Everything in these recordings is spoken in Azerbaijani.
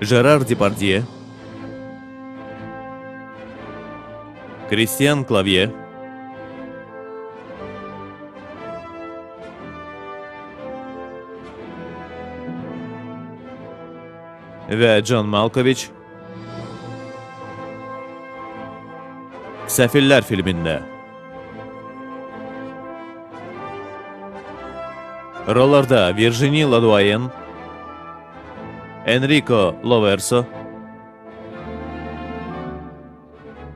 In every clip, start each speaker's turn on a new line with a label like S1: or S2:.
S1: Gérard Depardieu, Christian Clavier, ve John Malkovich Səfirlər filmində. Rollarda Virginie Ladoyen, Enrico Loverso,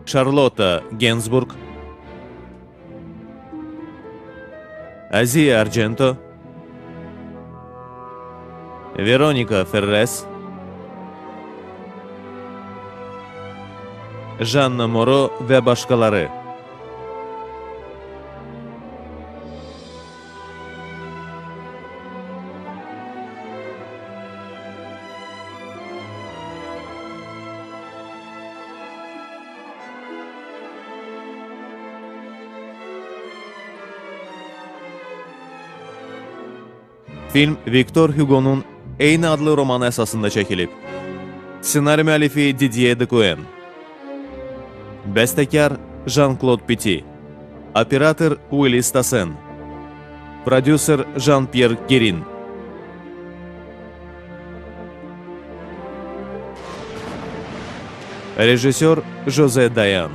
S1: Charlotte Gainsbourg, Asia Argento, Veronica Ferres, Jeanne Moreau ve başkaları. Film Victor Hugo'nun eyni adlı romanı əsasında çəkilib. Ssenari müəllifi Didier Decoen. Bəstəkar Jean-Claude Petit. Operator Willis Tassen. Prodüser Jean-Pierre Guérin. Rejissor José Dayan.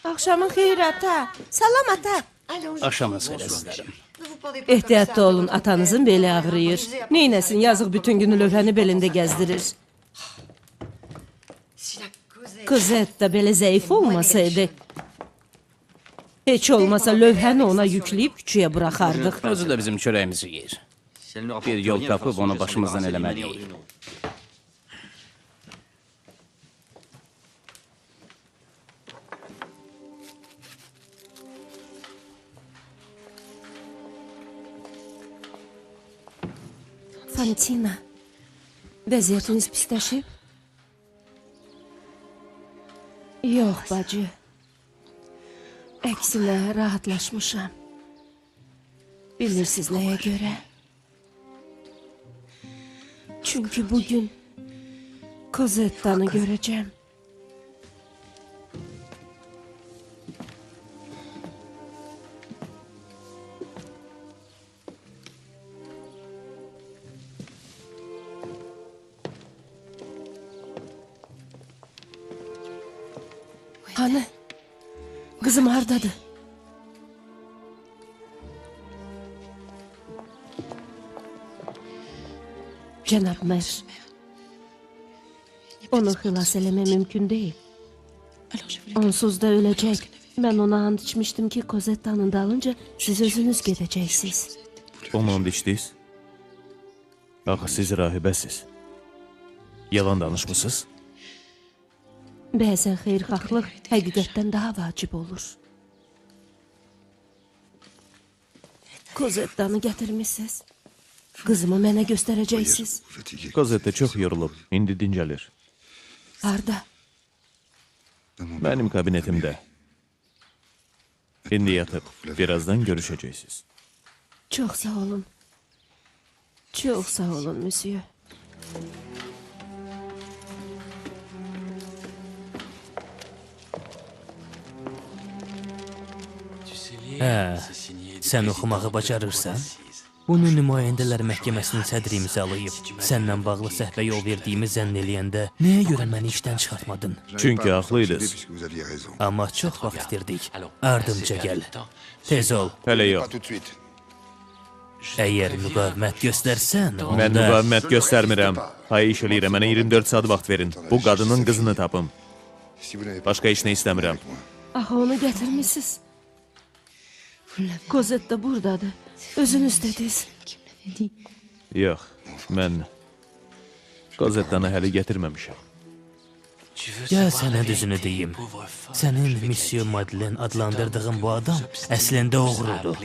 S2: Axşamın xeyir ata. Salam ata.
S3: Axşamınız xeyir əzizlərim.
S2: Ehtiyatlı olun, atanızın beli ağrıyır. Neyləsin, yazıq bütün günü lövhəni belində gəzdirir. Cosette da belə zəif olmasaydı, heç olmasa lövhəni ona yükləyib küçüyə buraxardıq.
S3: Özü də bizim çörəyimizi yeyir. Bir yol tapıb onu başımızdan eləməliyik.
S2: Fantina, vəziyyətiniz pisləşib? Yox, bacı. Əksinə, rahatlaşmışam. Bilirsiniz nəyə görə? Çünki bugün Cosette'ni görəcəm. Hanı? Kızım hardadır? Cənab Mer, onu xilas eləmək mümkün deyil. Onsuz da öləcək. Mən ona and içmişdim ki, Cosette'nin dalınca siz özünüz gedəcəksiniz.
S1: Onu and içdiniz? Axı siz rahibəsiz. Yalan danışmışsınız?
S2: Bəzən xeyirxahlıq həqiqətdən daha vacib olur. Cosette'ni gətirmişsiniz. Qızımı mənə göstərəcəksiniz.
S1: Cosette çox yorulub, indi dincəlir.
S2: Harda?
S1: Mənim kabinetimdə. İndi yatıb, birazdan görüşəcəksiniz.
S2: Çox sağ olun. Çox sağ olun, monsieur.
S4: Hə, sən oxumağı bacarırsan? Bunu nümayəndələr məhkəməsinin sədri imzalayıb. Səndən bağlı səhvə yol verdiyimi zənn eləyəndə nəyə görə məni işdən çıxartmadın?
S1: Çünki haqlıydınız.
S4: Amma çox vaxt itirdik. Ardımca gəl. Tez ol.
S1: Hələ yox.
S4: Əgər müqavimət göstərsən, onda...
S1: Mən müqavimət göstərmirəm. Xahiş eləyirəm, mənə 24 saat vaxt verin. Bu qadının qızını tapım. Başqa heç nə istəmirəm.
S2: Axı onu gətirmisiniz. Kozet də buradadır. Özünüz dediniz.
S1: Yox, mən Kozettanı hələ gətirməmişəm.
S4: Gəl sənə düzünü deyim. Sənin Monsieur Madeleine adlandırdığın bu adam əslində oğrudur.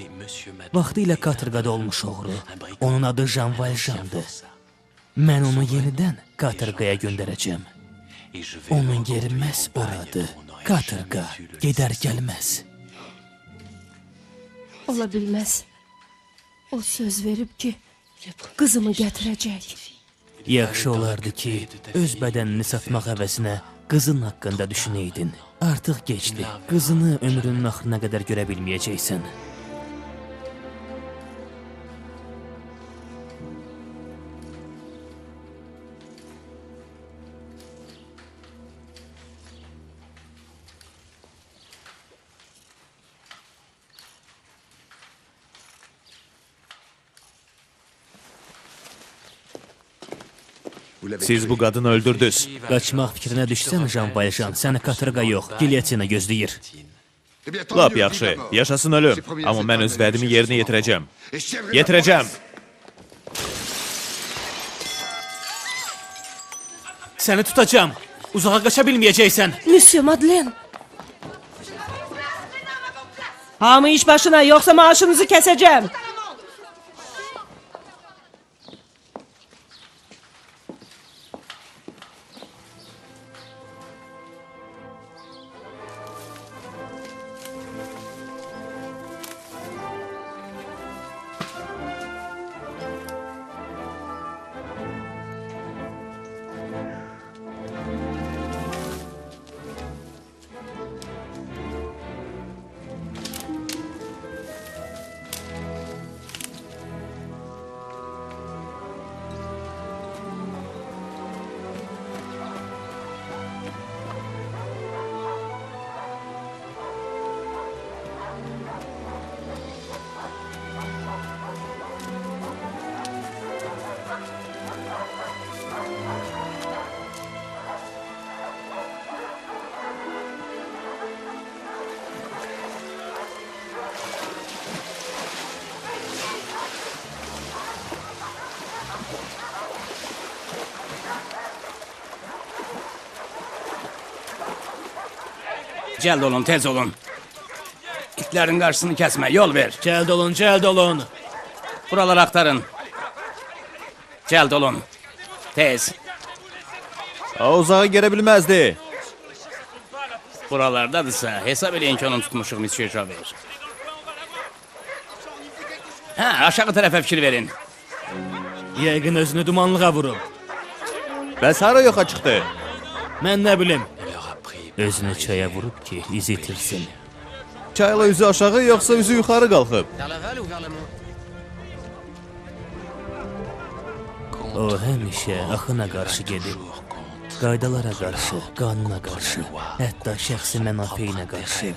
S4: Vaxtı ilə katerqada olmuş oğru. Onun adı Jean Valjean'dır. Mən onu yenidən katerqaya göndərəcəm. Onun yeri məhz oradır. Katerqa gedər gəlməz.
S2: Ola bilməz. O söz verib ki, qızımı gətirəcək.
S4: Yaxşı olardı ki, öz bədənini satmaq əvəzinə qızın haqqında düşünəydin. Artıq geçdi. Qızını ömrünün axırına qədər görə bilməyəcəksən.
S1: Siz bu qadını öldürdünüz.
S4: Qaçmaq fikrinə düşsən Jean Valjean, səni katerqa yox, gilyotina gözləyir.
S1: Lap yaxşı, yaşasın ölüm. Amma mən öz vədimi yerinə yetirəcəm. Yetirəcəm!
S4: Səni tutacam. Uzağa qaça bilməyəcəksən.
S2: Monsieur Madeleine! Hamı iş başına, yoxsa maaşınızı kəsəcəm.
S3: Cəld olun, tez olun. İtlərin qarşısını kəsmə, yol ver.
S4: Cəld olun, cəld olun.
S3: Buraları axtarın. Cəld olun. Tez.
S1: O uzağa gələ bilməzdi.
S3: Buralardadırsa, hesab eləyin ki, onu tutmuşuq, Monsieur Javert. Hə, aşağı tərəfə fikir verin.
S4: Yəqin özünü dumanlığa vurub.
S1: Bəs hara yoxa çıxdı?
S4: Mən nə bilim. Özünü çaya vurub ki, iz itirsin.
S1: Çayla üzü aşağı, yoxsa üzü yuxarı qalxıb?
S4: O həmişə axına qarşı gedib. Qaydalara qarşı, qanuna qarşı, hətta şəxsi mənafeyinə qarşı.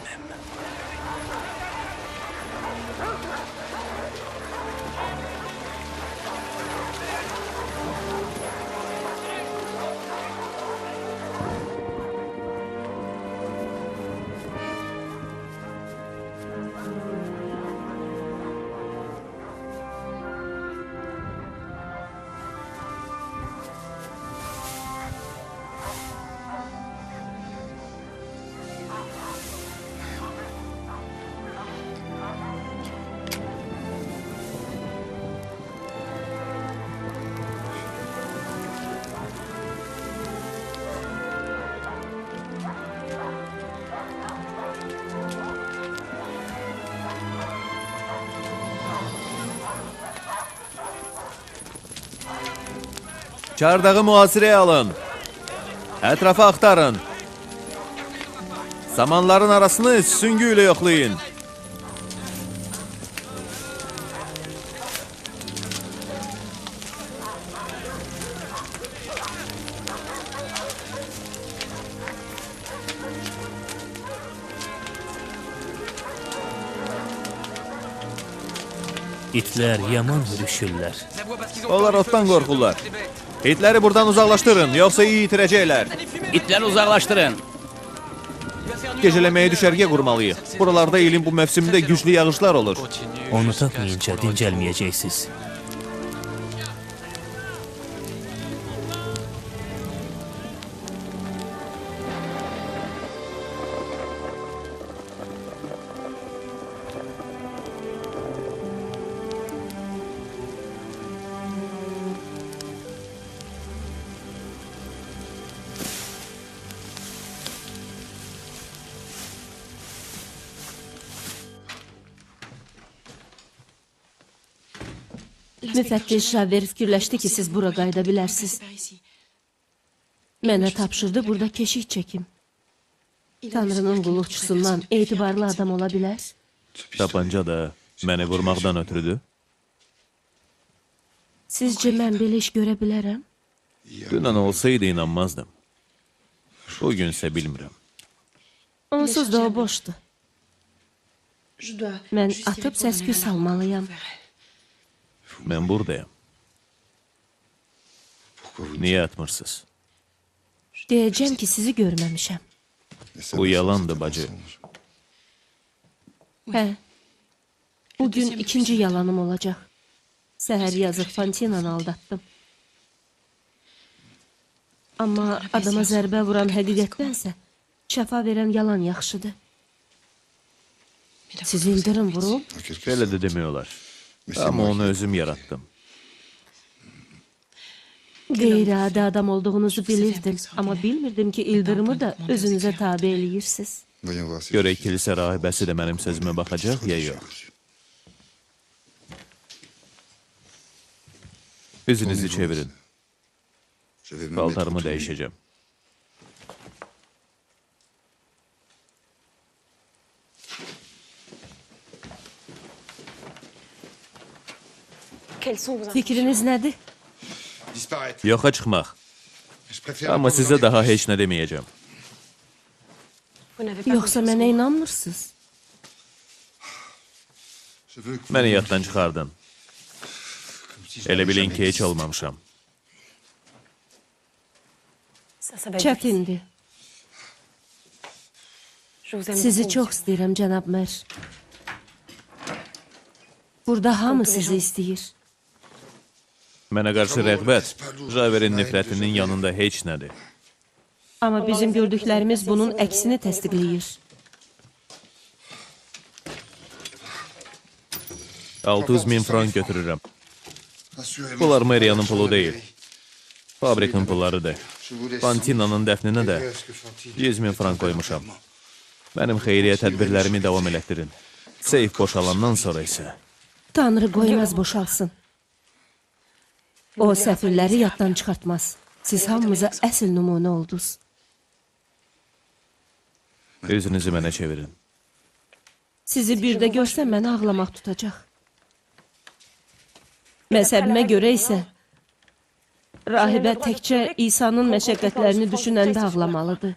S1: Çardağı mühasirəyə alın. Ətrafı axtarın. Samanların arasını süngü ilə yoxlayın.
S4: İtlər yaman hürüşürlər.
S1: Onlar otdan qorxurlar. İtləri buradan uzaqlaşdırın, yoxsa iyi itirəcəklər.
S3: İtləri uzaqlaşdırın.
S1: Gecələməyə düşərgə qurmalıyıq. Buralarda ilin bu mövsümündə güclü yağışlar olur.
S4: Onu tapmayınca dincəlməyəcəksiniz.
S2: Müfəttiş Javver fikirləşdi ki, siz bura qayıda bilərsiniz. Mənə tapşırdı, burada keşik çəkim. Tanrının qulluqçusundan etibarlı adam ola bilər.
S1: Tapanca da məni vurmaqdan ötürüdür.
S2: Sizcə mən belə iş görə bilərəm?
S1: Dünən olsaydı inanmazdım. Bugünsə bilmirəm.
S2: Onsuz da o boşdur. Mən atıb səsküy salmalıyam.
S1: Mən buradayam. Niyə atmırsınız?
S2: Deyəcəm ki, sizi görməmişəm.
S1: Bu yalandır, bacı.
S2: Hə, bugün ikinci yalanım olacaq. Səhər yazıq Fantinanı aldatdım. Amma adama zərbə vuran həqiqətdənsə, şəfa verən yalan yaxşıdır. Sizi ildırım vurub,
S1: Belə də demək olar. Amma onu özüm yaratdım.
S2: qeyri-adi adam olduğunuzu bilirdim. Amma bilmirdim ki, ildırımı da özünüzə tabi eləyirsiniz.
S1: Görək kilisə rahibəsi də mənim sözümə baxacaq, ya yox. Üzünüzü çevirin. Paltarımı dəyişəcəm.
S2: Fikriniz nədir?
S1: Yoxa çıxmaq. Amma sizə daha heç nə deməyəcəm.
S2: Yoxsa mənə inanmırsınız?
S1: Məni yaddan çıxardın. Elə bilin ki, heç olmamışam.
S2: Çətindir. Sizi çox istəyirəm, cənab Mer. Burada hamı sizi istəyir.
S1: Mənə qarşı rəğbət, Javerin nifrətinin yanında heç nədir.
S2: Amma bizim gördüklərimiz bunun əksini təsdiqləyir.
S1: 600.000 frank götürürəm. Bunlar meriyanın pulu deyil. Fabrikin pullarıdır. Fantinanın dəfninə də 100.000 frank qoymuşam. Mənim xeyriyyə tədbirlərimi davam elətdirin. Seyf boşalandan sonra isə
S2: Tanrı qoymaz boşalsın. O səfirləri yaddan çıxartmaz. Siz hamımıza əsl nümunə oldunuz.
S1: özünüzü mənə çevirin.
S2: Sizi bir də görsəm məni ağlamaq tutacaq. Məzhəbimə görə isə rahibə təkcə İsa'nın məşəqqətlərini düşünəndə ağlamalıdır.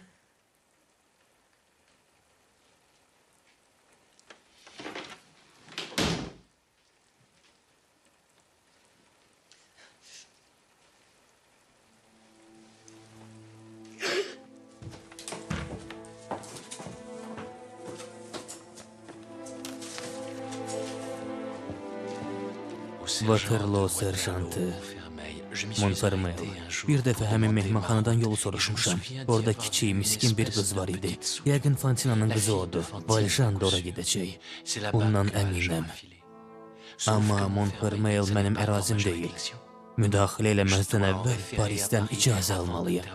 S4: Waterloo serjantı Montfermeil. Bir dəfə həmin mehmanxanadan yolu soruşmuşam. Orada kiçik, miskin bir qız var idi. Yəqin Fantinanın qızı odur. Valjean da ora gedəcək. Bundan əminəm. Amma Montfermeil mənim ərazim deyil. Müdaxilə eləməzdən əvvəl Parisdən icazə almalıyam.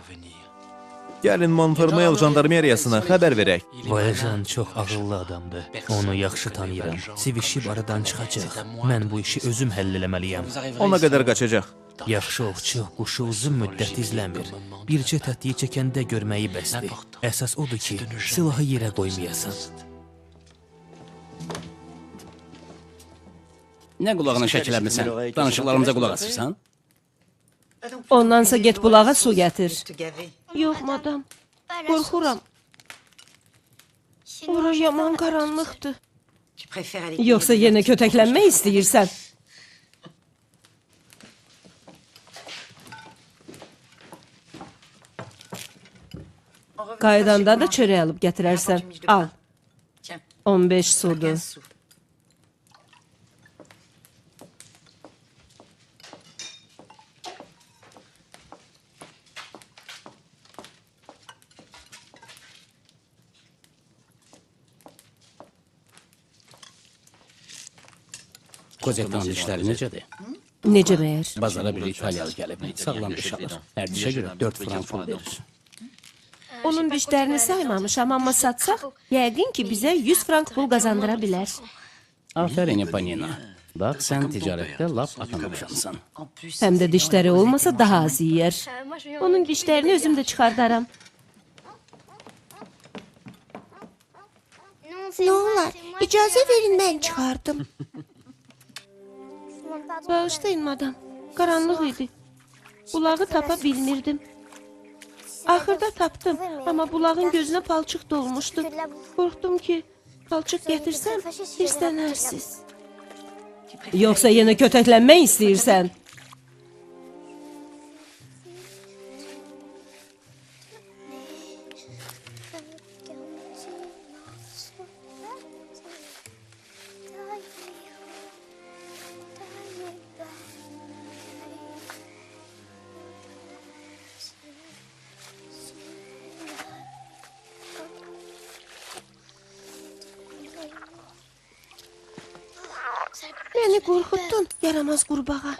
S1: Gəlin Montfermeil jandarmeriyasına xəbər verək.
S4: Valjean çox ağıllı adamdır. Onu yaxşı tanıyıram. Sivişib aradan çıxacaq. Mən bu işi özüm həll eləməliyəm.
S1: Ona qədər qaçacaq.
S4: Yaxşı ovçu quşu uzun müddət izləmir. Bircə tətiyi çəkəndə görməyi bəsdir. Əsas odur ki, silahı yerə qoymayasan.
S3: Nə qulağına şəkilləmirsən? Danışıqlarımıza qulaq asırsan?
S2: Ondansa get bulağa su gətir. Yox, madam. Qorxuram. Ora yaman qaranlıqdır. Yoxsa yenə kötəklənmək istəyirsən? Qaydanda da çörək alıb gətirərsən. Al. 15 sudur.
S3: Kozettanın işləri necədir?
S2: Necə məyər?
S3: Bazara bir İtalyalı gəlib, sağlam iş alır. Hər dişə görə 4 frank pul verir.
S2: Onun dişlərini saymamışam, amma satsaq, yəqin ki, bizə 100 frank pul qazandıra bilər.
S3: Aferin Eponina. Bax, sən ticarətdə lap atanmışamsan.
S2: Həm də dişləri olmasa daha az yeyər. Onun dişlərini özüm də çıxardaram.
S5: Ne olar? İcazə verin mən çıxardım.
S2: Bağışlayın madam, qaranlıq idi. Bulağı tapa bilmirdim. Axırda tapdım, amma bulağın gözünə palçıq dolmuşdu. Qorxdum ki, palçıq gətirsəm, hirslənərsiz. Yoxsa yenə kötəklənmək istəyirsən? Beni qorxuttun, yaramaz qurbağa.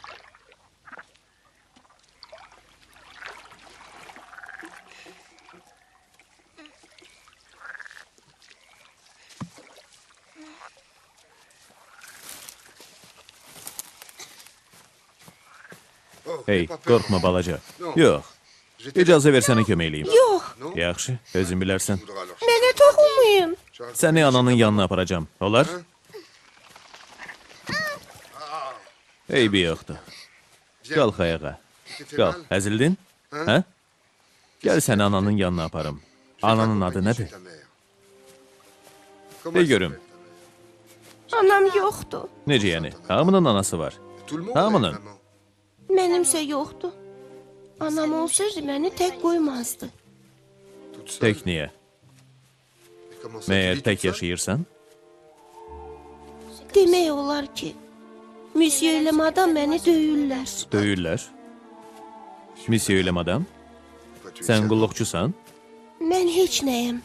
S1: Hey, qorxma balaca. Yox. İcazə versənə köməkliyim.
S2: Yox,
S1: Yaxşı, özün bilərsən.
S2: mənə toxunmayın.
S1: Səni ananın yanına aparacağım. Olar? Eybi yoxdur. Qalx ayağa. Qalx, əzildin? Hə? Gəl səni ananın yanına aparım. Ananın adı nədir? De görüm.
S2: Anam yoxdur.
S1: Necə yəni? Hamının anası var. Hamının.
S2: Mənimsə yoxdur. Anam olsaydı məni tək qoymazdı.
S1: Tək niyə? Məyər tək yaşayırsan?
S2: Demək olar ki, Monsieur ilə madam məni döyürlər.
S1: Döyürlər. Monsieur ilə madam? Sən qulluqçusan?
S2: Mən heç nəyəm.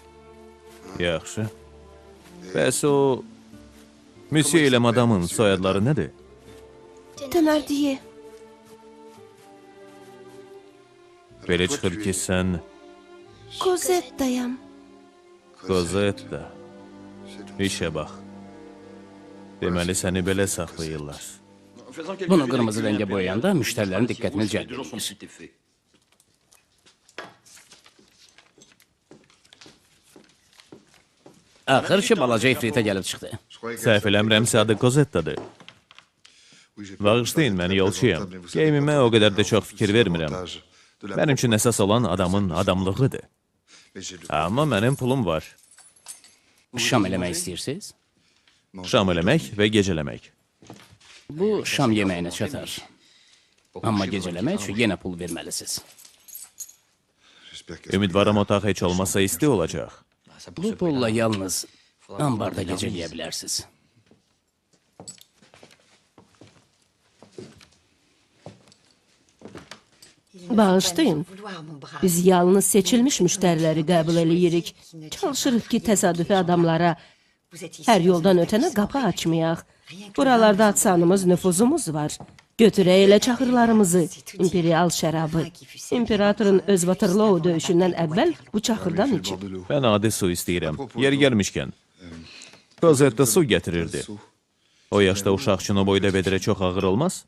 S1: Yaxşı. Bəs o... Monsieur ilə madamın soyadları nədir?
S2: Tönərdiyi.
S1: Belə çıxır ki, sən
S2: Kozettayam.
S1: Kozetta. İşə bax. Deməli, səni belə saxlayırlar.
S3: Bunu qırmızı rəngə boyayanda müştərilərin diqqətini cəlb edir. Axır ki, balaca ifritə gəlib çıxdı.
S1: Səhv eləmirəmsə adı Kozettadır. Bağışlayın, mən yolçuyam. Geyimimə o qədər də çox fikir vermirəm. Mənim üçün əsas olan adamın adamlığıdır. Amma mənim pulum var.
S3: Şam eləmək istəyirsiniz?
S1: Şam eləmək və gecələmək.
S3: Bu şam yeməyinə çatar. Amma gecələmək üçün yenə pul verməlisiniz.
S1: Ümidvaram otaq heç olmasa isti olacaq.
S3: Bu pulla yalnız ambarda gecələyə bilərsiniz.
S2: Bağışlayın. Biz yalnız seçilmiş müştəriləri qəbul eləyirik. Çalışırıq ki, təsadüfi adamlara hər yoldan ötənə qapı açmayaq. Buralarda atsanımız, nüfuzumuz var. Götürək elə çaxırlarımızı, imperial şərabı. İmperatorun öz Waterloo döyüşündən əvvəl bu çaxırdan içib.
S1: Mən adi su istəyirəm. Yeri gəlmişkən. Kozetta su gətirirdi. O yaşda uşaq üçün o boyda vedrə çox ağır olmaz?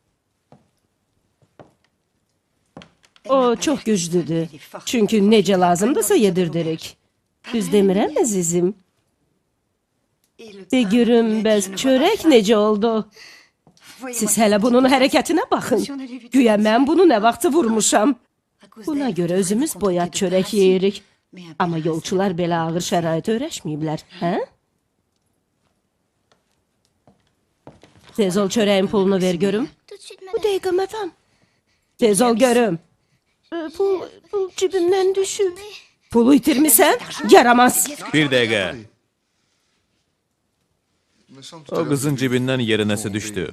S2: O çox güclüdür. Çünki necə lazımdırsa yedirdirik. Düz demirəm, əzizim. De görüm, bəs çörək necə oldu? Siz hələ bunun hərəkətinə baxın. Güya mən bunu nə vaxtı vurmuşam. Buna görə özümüz boyat çörək yeyirik. Amma yolçular belə ağır şərait öyrəşməyiblər, hə? Tez ol çörəyin pulunu ver görüm. Bu dəqiqə məfəm. Tez ol görüm. Pul cibimdən düşüb. Pulu itirmisən? Yaramaz.
S1: Bir dəqiqə. O qızın cibindən yerə nəsə düşdü.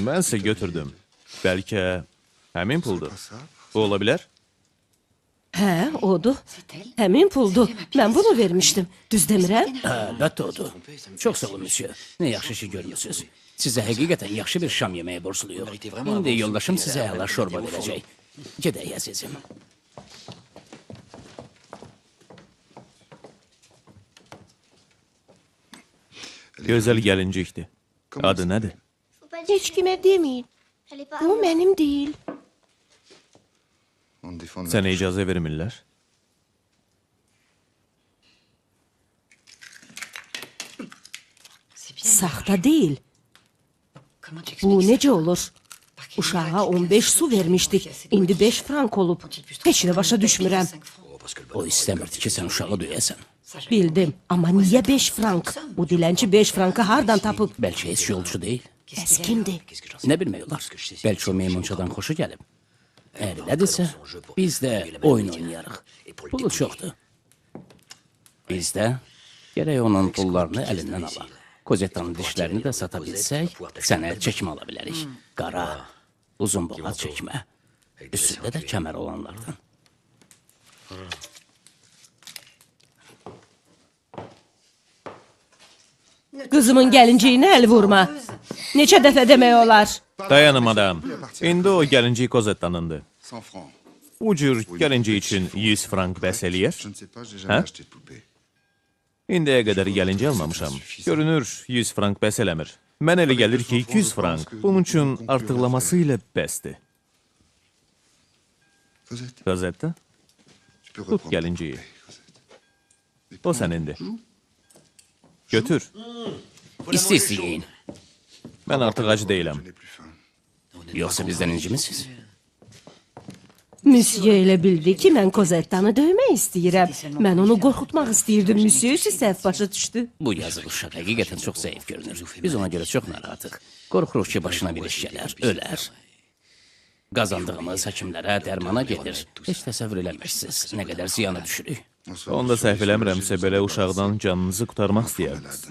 S1: Mənsə götürdüm. Bəlkə həmin puldur. Bu ola bilər?
S2: Hə, odur. Həmin puldur. Mən bunu vermişdim. Düz demirəm?
S3: Əlbəttə odur. Çox sağ olun, monsieur. Nə yaxşı ki görmürsünüz. Sizə həqiqətən yaxşı bir şam yeməyi borcluyuq. İndi yoldaşım sizə əla şorba verəcək. Gedək, əzizim.
S1: Gözəl gəlincikdir. Adı nədir?
S5: Heç kimə deməyin. Bu mənim deyil.
S1: Sənə icazə vermirlər?
S2: Saxta deyil. Bu necə olur? Uşağa 15 su vermişdik. İndi 5 frank olub. Heç nə başa düşmürəm.
S3: O istəmirdi ki, sən uşağı döyəsən.
S2: Bildim. Amma niyə 5 frank? Bu dilənçi 5 frankı hardan tapıb?
S3: Bəlkə heç yolcu deyil.
S2: Bəs kimdir?
S3: Nə bilmək olar? Bəlkə o meymunçadan xoşu gəlib. Əgər elədirsə, biz də oyun oynayarıq. Pulu çoxdur. Biz də gərək onun pullarını əlindən alaq. Kozettanın dişlərini də sata bilsək, sənə çəkmə ala bilərik. Qara, uzun boğaz çəkmə. Üstündə də kəmər olanlardan.
S2: Qızımın gəlinciyinə əl vurma. Neçə dəfə demək olar?
S1: Dayanım adam. İndi o gəlincik Kozettanındır. Bu cür gəlincik üçün 100 frank bəs eləyər? Hə? İndiyə qədər gəlinci almamışam. Görünür 100 frank bəs eləmir. Mən elə gəlir ki 200 frank bunun üçün artıqlaması ilə bəsdir. Kozetta? Tut gəlinciyi. O sənindir. Götür.
S3: İsti-isti yiyin.
S1: Mən artıq ac deyiləm.
S3: Yoxsa bizdən incimisiz?
S2: Müsyo elə bildi ki, mən Kozettanı döymək istəyirəm. Mən onu qorxutmaq istəyirdim. Müsyo isə səhv başa düşdü.
S3: Bu yazıq uşaq həqiqətən çox zəif görünür. Biz ona görə çox narahatıq. Qorxuruq ki, başına bir iş gələr, ölər. Qazandığımız həkimlərə, dərmana gedir. Heç təsəvvür eləməksiniz, nə qədər ziyana düşürük.
S1: Onda səhv eləmirəmsə belə uşaqdan canınızı qurtarmaq istəyərdiniz.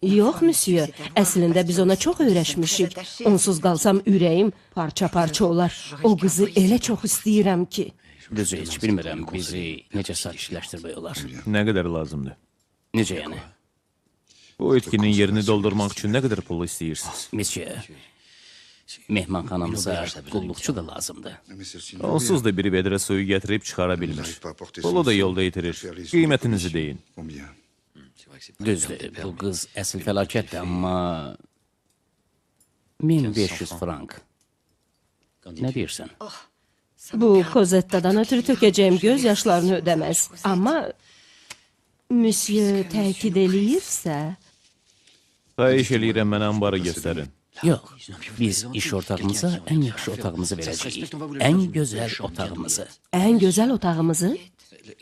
S2: Yox, müsyo. Əslində biz ona çox öyrəşmişik. Onsuz qalsam ürəyim parça-parça olar. O qızı elə çox istəyirəm ki.
S3: Düzü heç bilmirəm, bizi necə sakitləşdirmək olar.
S1: Nə qədər lazımdır?
S3: Necə yəni?
S1: Bu itkinin yerini doldurmaq üçün nə qədər pul istəyirsiniz?
S3: Monsieur, mehmanxanamıza qulluqçu da lazımdır.
S1: Onsuz da biri vedrə suyu gətirib çıxara bilmir. Pulu da yolda itirir. Qiymətinizi deyin.
S3: Düzdür, bu qız əsl fəlakətdir, amma 1500 frank. Nə deyirsən?
S2: Bu Kozettadan ötürü tökəcəyim göz yaşlarını ödəməz. Amma müsyo təkid eləyirsə...
S1: Xahiş eləyirəm mənə ambarı göstərin.
S3: Yox, biz iş ortağımıza ən yaxşı otağımızı verəcəyik. Ən gözəl otağımızı.
S2: Ən gözəl otağımızı?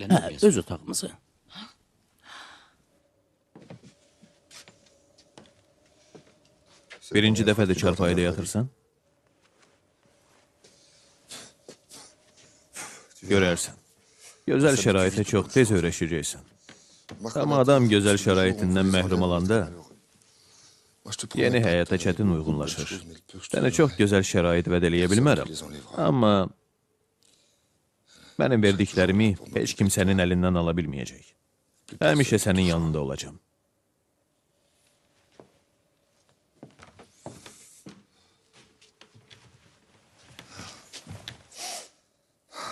S3: Hə, öz otağımızı.
S1: Birinci dəfədir çarpayıda yatırsan? Görərsən. Gözəl şəraitə çox tez öyrəşəcəksən. Amma adam gözəl şəraitindən məhrum olanda yeni həyata çətin uyğunlaşır. Sənə çox gözəl şərait vəd eləyə bilmərəm. Amma mənim verdiklərimi heç kim sənin əlindən ala bilməyəcək. Həmişə sənin yanında olacam.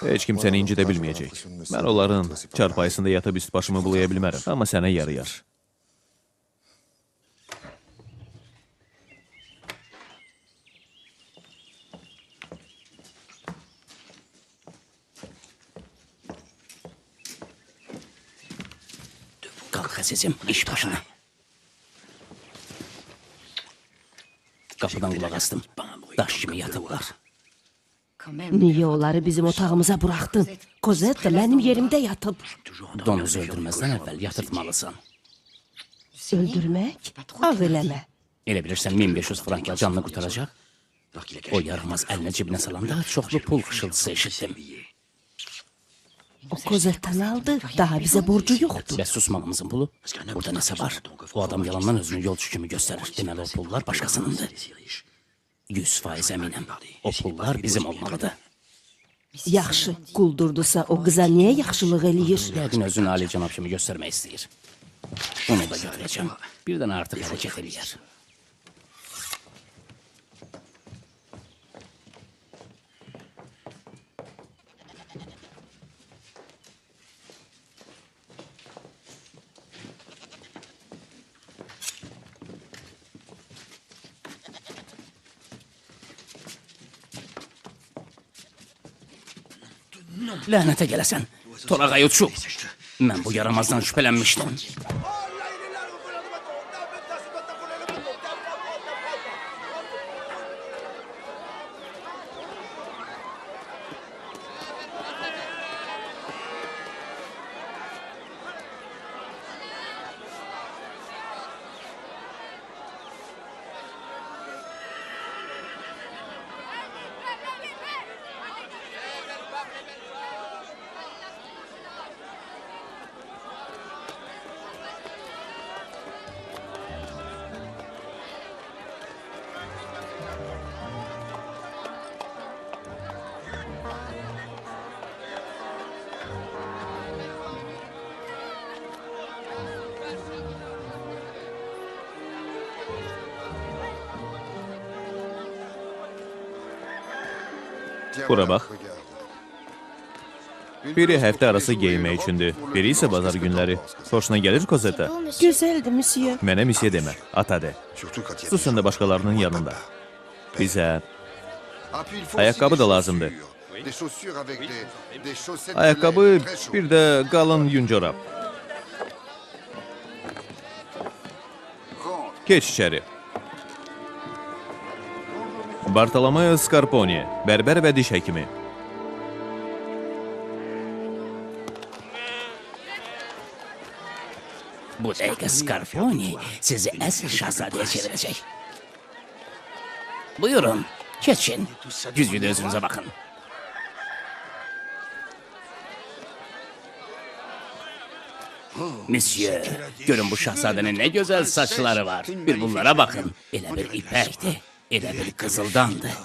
S1: Heç kim səni incidə bilməyəcək. Mən onların çarpayısında yatıb üst başımı bulaya bilmərəm. Amma sənə yarayar.
S3: Qalx əzizim, iş başına. Qapıdan qulaq astım. Daş kimi yatıblar.
S2: Niyə onları bizim otağımıza buraxdın? Kozetta mənim yerimdə yatıb.
S3: Donuzu öldürməzdən əvvəl yatırtmalısan.
S2: Öldürmək? Ağ eləmə.
S3: Elə bilirsən 1500 frankla canını qurtaracaq? O yaramaz əlini cibinə salanda çoxlu pul xışıltısı eşitdim.
S2: O Kozetdən aldı, daha bizə borcu yoxdur.
S3: Bəs susmağımızın pulu? Burada nəsə var. O adam yalandan özünü yolçu kimi göstərir. Deməli o pullar başqasınındır. 100% əminəm. O pullar bizim olmalıdır.
S2: Yaxşı, quldurdusa o qıza niyə yaxşılıq eləyir?
S3: Yəqin özünü Ali cənab kimi göstərmək istəyir. Onu da götürəcəm. Birdən artıq hərəkət eləyər. Lənətə gələsən. Torağay uçub. Mən bu yaramazdan şübhələnmişdim.
S1: Bura bax. Biri həftə arası geyinmək üçündür, biri isə bazar günləri. Xoşuna gəlir Kozeta?
S2: Gözəldir, müsyo.
S1: Mənə müsyo demə, ata de. Xüsusən də başqalarının yanında. Bizə ayaqqabı da lazımdır. Ayaqqabı, bir də qalın yun corab. Keç içəri. Bartolomeo Scarponi, bərbər və diş həkimi.
S3: Bu dəqiqə Scarponi sizi əsl şahzadəyə çevirəcək. Buyurun, keçin. Güzgüdə özünüzə baxın. Monsieur, görün bu şahzadənin nə gözəl saçları var. Bir bunlara baxın. Elə bir ipəkdir, elə bir qızıldandır.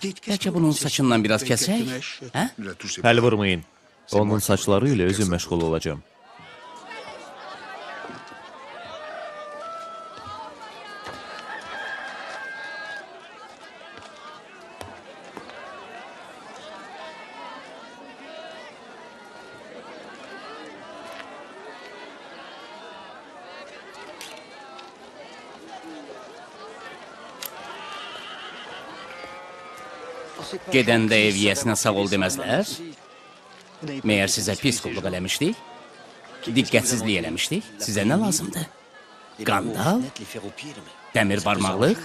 S3: Bəlkə bunun saçından biraz kəsək? Hə?
S1: Həl vurmayın. Onun saçları ilə özüm məşğul olacağım.
S3: Gedəndə ev yiyəsinə sağ ol deməzlər. Məyər sizə pis qulluq eləmişdik? Diqqətsizlik eləmişdik? Sizə nə lazımdır? Qandal? Dəmir barmaqlıq?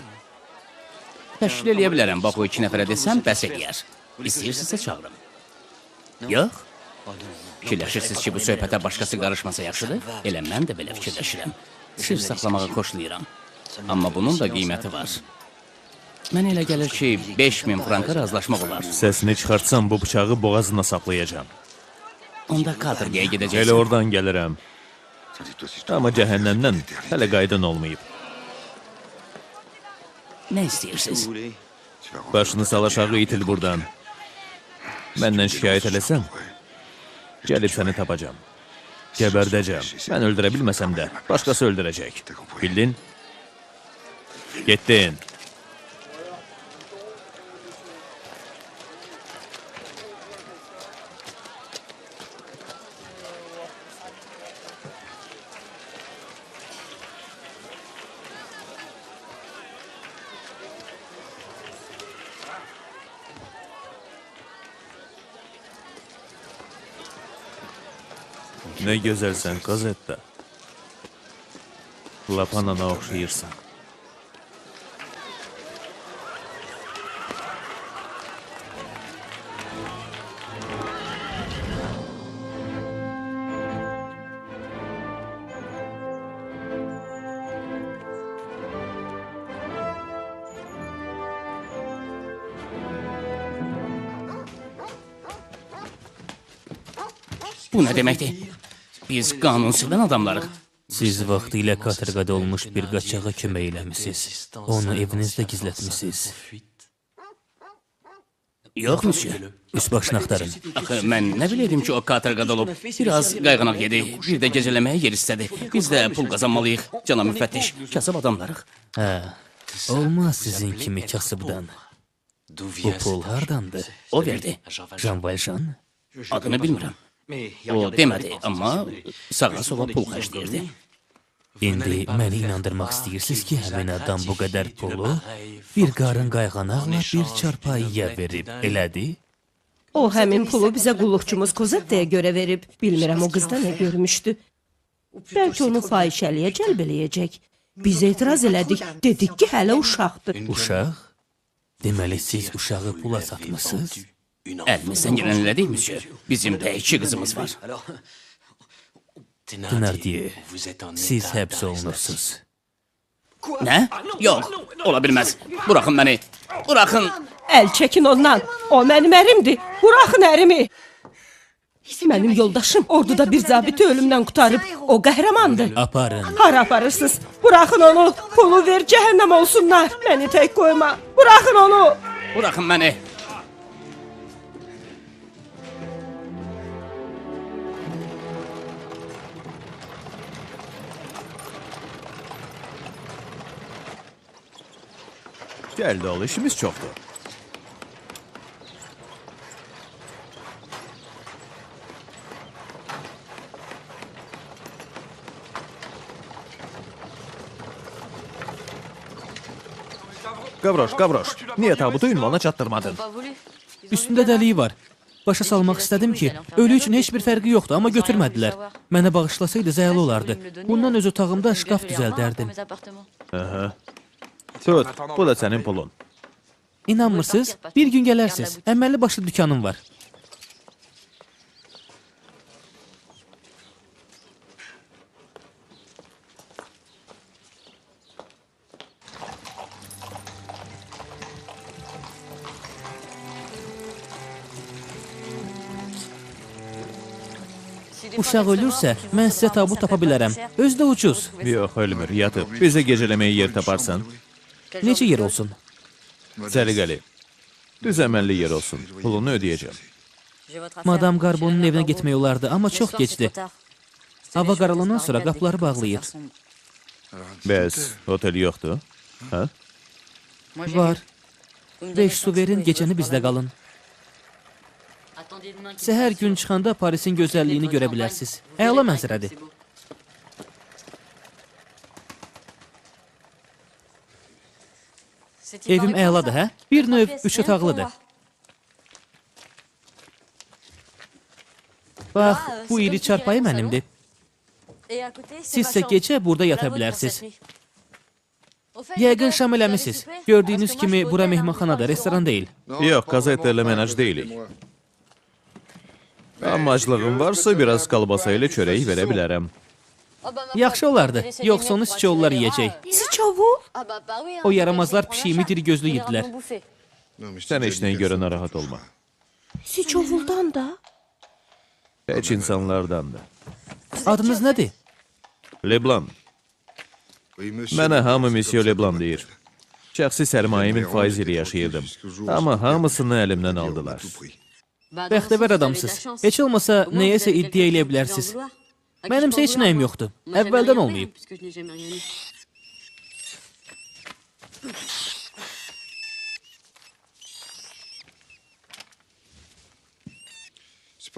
S3: Təşkil eləyə bilərəm. Bax, o 2 nəfərə desəm, bəs eləyər. İstəyirsinizsə çağırım. Yox? Fikirləşirsiniz ki, bu söhbətə başqası qarışmasa yaxşıdır? Elə mən də belə fikirləşirəm. Sir saxlamağı xoşlayıram. Amma bunun da qiyməti var. Mənə elə gəlir ki, 5000 franka razılaşmaq olar.
S1: Səsini çıxartsam, bu bıçağı boğazına saplayacağım.
S3: Onda kadırgaya gedəcəksən.
S1: Elə oradan gəlirəm. Amma cəhənnəmdən hələ qaydan olmayıb.
S3: Nə istəyirsiniz?
S1: Başını sal aşağı itil buradan. Məndən şikayət eləsən, gəlib səni tapacam. Gəbərdəcəm. Mən öldürə bilməsəm də, başqası öldürəcək. Bildin? Getdin. Nə gözəlsən, Kozetta. Lapanana oxşayırsan.
S3: Bu nə deməkdir? Biz qanunsuzdan adamlarıq.
S4: Siz vaxtilə katırqada olmuş bir qaçağa kömək eləmisiniz. Onu evinizdə gizlətmisiniz.
S3: Yox, monsieur.
S4: Üst başını axtarın.
S3: Axı, mən nə bilirdim ki, o katırqada olub. Biraz qayğanaq yedi, bir də gecələməyə yer istədi. Biz də pul qazanmalıyıq, cana müfəttiş. Kasıb adamlarıq.
S4: Hə, olmaz sizin kimi kasıbdan. Bu pul hardandır?
S3: O verdi.
S4: Jean Valjean?
S3: Adını bilmirəm. O demədi, amma sağa sola pul xərcləyirdi.
S4: İndi məni inandırmaq istəyirsiniz ki, həmin adam bu qədər pulu bir qarın qayğanaqla bir çarpayıya verib, elədi?
S2: O həmin pulu bizə qulluqçumuz Kozettəyə görə verib. Bilmirəm o qızda nə görmüşdü. Bəlkə onu fahişəliyə cəlb eləyəcək. Biz etiraz elədik, dedik ki, hələ uşaqdır.
S4: Uşaq? Deməli siz uşağı pula satmısınız?
S3: Əlimizdən gələn elədik, monsieur. Bizim də 2 qızımız var.
S4: Thenardier, siz həbs olunursunuz.
S3: Nə? Yox, ola bilməz. Buraxın məni. Buraxın.
S2: Əl çəkin ondan. O mənim ərimdir. Buraxın ərimi. Mənim yoldaşım orduda bir zabiti ölümdən qutarıb. O qəhrəmandır.
S4: Aparın.
S2: Hara aparırsınız? Buraxın onu. Pulu ver, cəhənnəm olsunlar. Məni tək qoyma. Buraxın onu.
S3: Buraxın məni.
S1: Gəldi ol, işimiz çoxdur. Qavroş, niyə tabutu ünvana çatdırmadın?
S4: Üstündə dəliyi var. Başa salmaq istədim ki, ölü üçün heç bir fərqi yoxdur, amma götürmədilər. Mənə bağışlasaydı zəyəli olardı. Bundan öz otağımda şkaf düzəldərdim.
S1: Tut, bu da sənin pulun.
S4: İnanmırsınız? Bir gün gələrsiniz. Əməlli başlı dükanım var. Uşaq ölürsə, mən sizə tabut tapa bilərəm. Özü də ucuz.
S1: Yox, ölmür, yatıb. Bizə gecələməyə yer taparsan.
S4: Necə yer olsun?
S1: Səliqəli. Düz əməlli yer olsun. Pulunu ödəyəcəm.
S4: Madam Qarbonun evinə getmək olardı, amma çox gecdi. Hava qaralandan sonra qapıları bağlayır.
S1: Bəs, otel yoxdur? Hə?
S4: Var. 5 su verin, gecəni bizdə qalın. Səhər gün çıxanda Parisin gözəlliyini görə bilərsiniz. Əla mənzərədir. Evim əladır, hə? Bir növ 3 otaqlıdır. Bax, bu iri çarpayı mənimdir. Sizsə gecə burada yata bilərsiniz. Yəqin şam eləmisiniz. Gördüyünüz kimi bura mehmanxanadır, restoran deyil.
S1: Yox, Kazetta ilə mənaj deyilik. Amma aclığın varsa, biraz kalbasa ilə çörək verə bilərəm.
S4: Yaxşı olardı, yoxsa onu siçovlar yiyəcək.
S2: Siçovul?
S4: O yaramazlar pişiyimi diri gözlü yedilər.
S1: Sən eşinəyə görə narahat olma.
S2: Siçovuldan da?
S1: Heç insanlardandır.
S4: Adınız nədir?
S1: Leblanc. Mənə hamı Monsieur Leblanc deyir. Şəxsi sərmayemin faiz ilə yaşayırdım. Amma hamısını əlimdən aldılar.
S4: Bəxtəvər adamsınız. Heç olmasa nəyəsə iddia eləyə bilərsiniz. Mənimsə heç nəyim yoxdur. Əvvəldən olmayıb.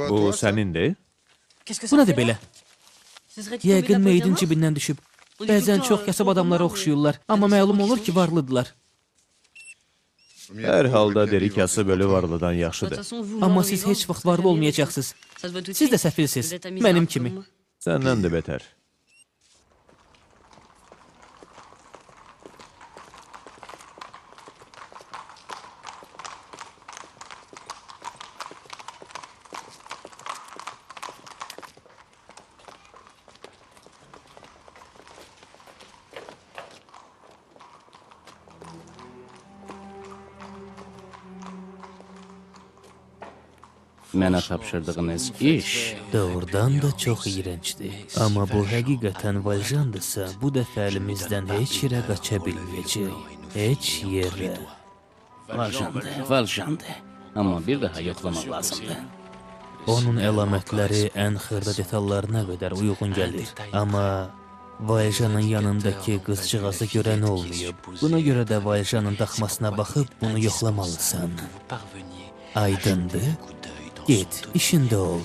S1: Bu sənindir?
S4: Bu nədir belə? Yəqin meydin cibindən düşüb. Bəzən çox kasıb adamlara oxşuyurlar, amma məlum olur ki, varlıdırlar.
S1: Hər halda deri kasıb ölü varlıdan yaxşıdır.
S4: Amma siz heç vaxt varlı olmayacaqsınız. Siz də səfilsiz, mənim kimi.
S1: Səndən də betər.
S3: Mənə tapşırdığınız iş
S4: Doğrudan da çox iyrəncdir. Amma bu həqiqətən Valjandısa, bu dəfə əlimizdən heç yerə qaça bilməyəcək. Heç yerə.
S3: Valjandır. Amma bir daha yoxlamaq lazımdır.
S4: Onun əlamətləri ən xırda detallarına qədər uyğun gəlir. Amma Valjanın yanındakı qızcığazı görən olmayıb. Buna görə də Valjanın daxmasına baxıb bunu yoxlamalısan. Aydındır? Get, işində ol.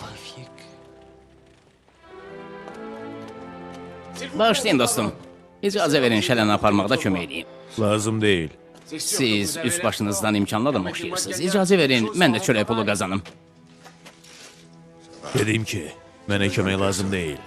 S3: Bağışlayın dostum. İcazə verin şələni aparmaqda kömək edeyim.
S1: Lazım deyil.
S3: Siz üst başınızdan imkanlı adam oxşayırsınız. İcazə verin, mən də çörək pulu qazanım.
S1: Dedim ki, mənə kömək lazım deyil.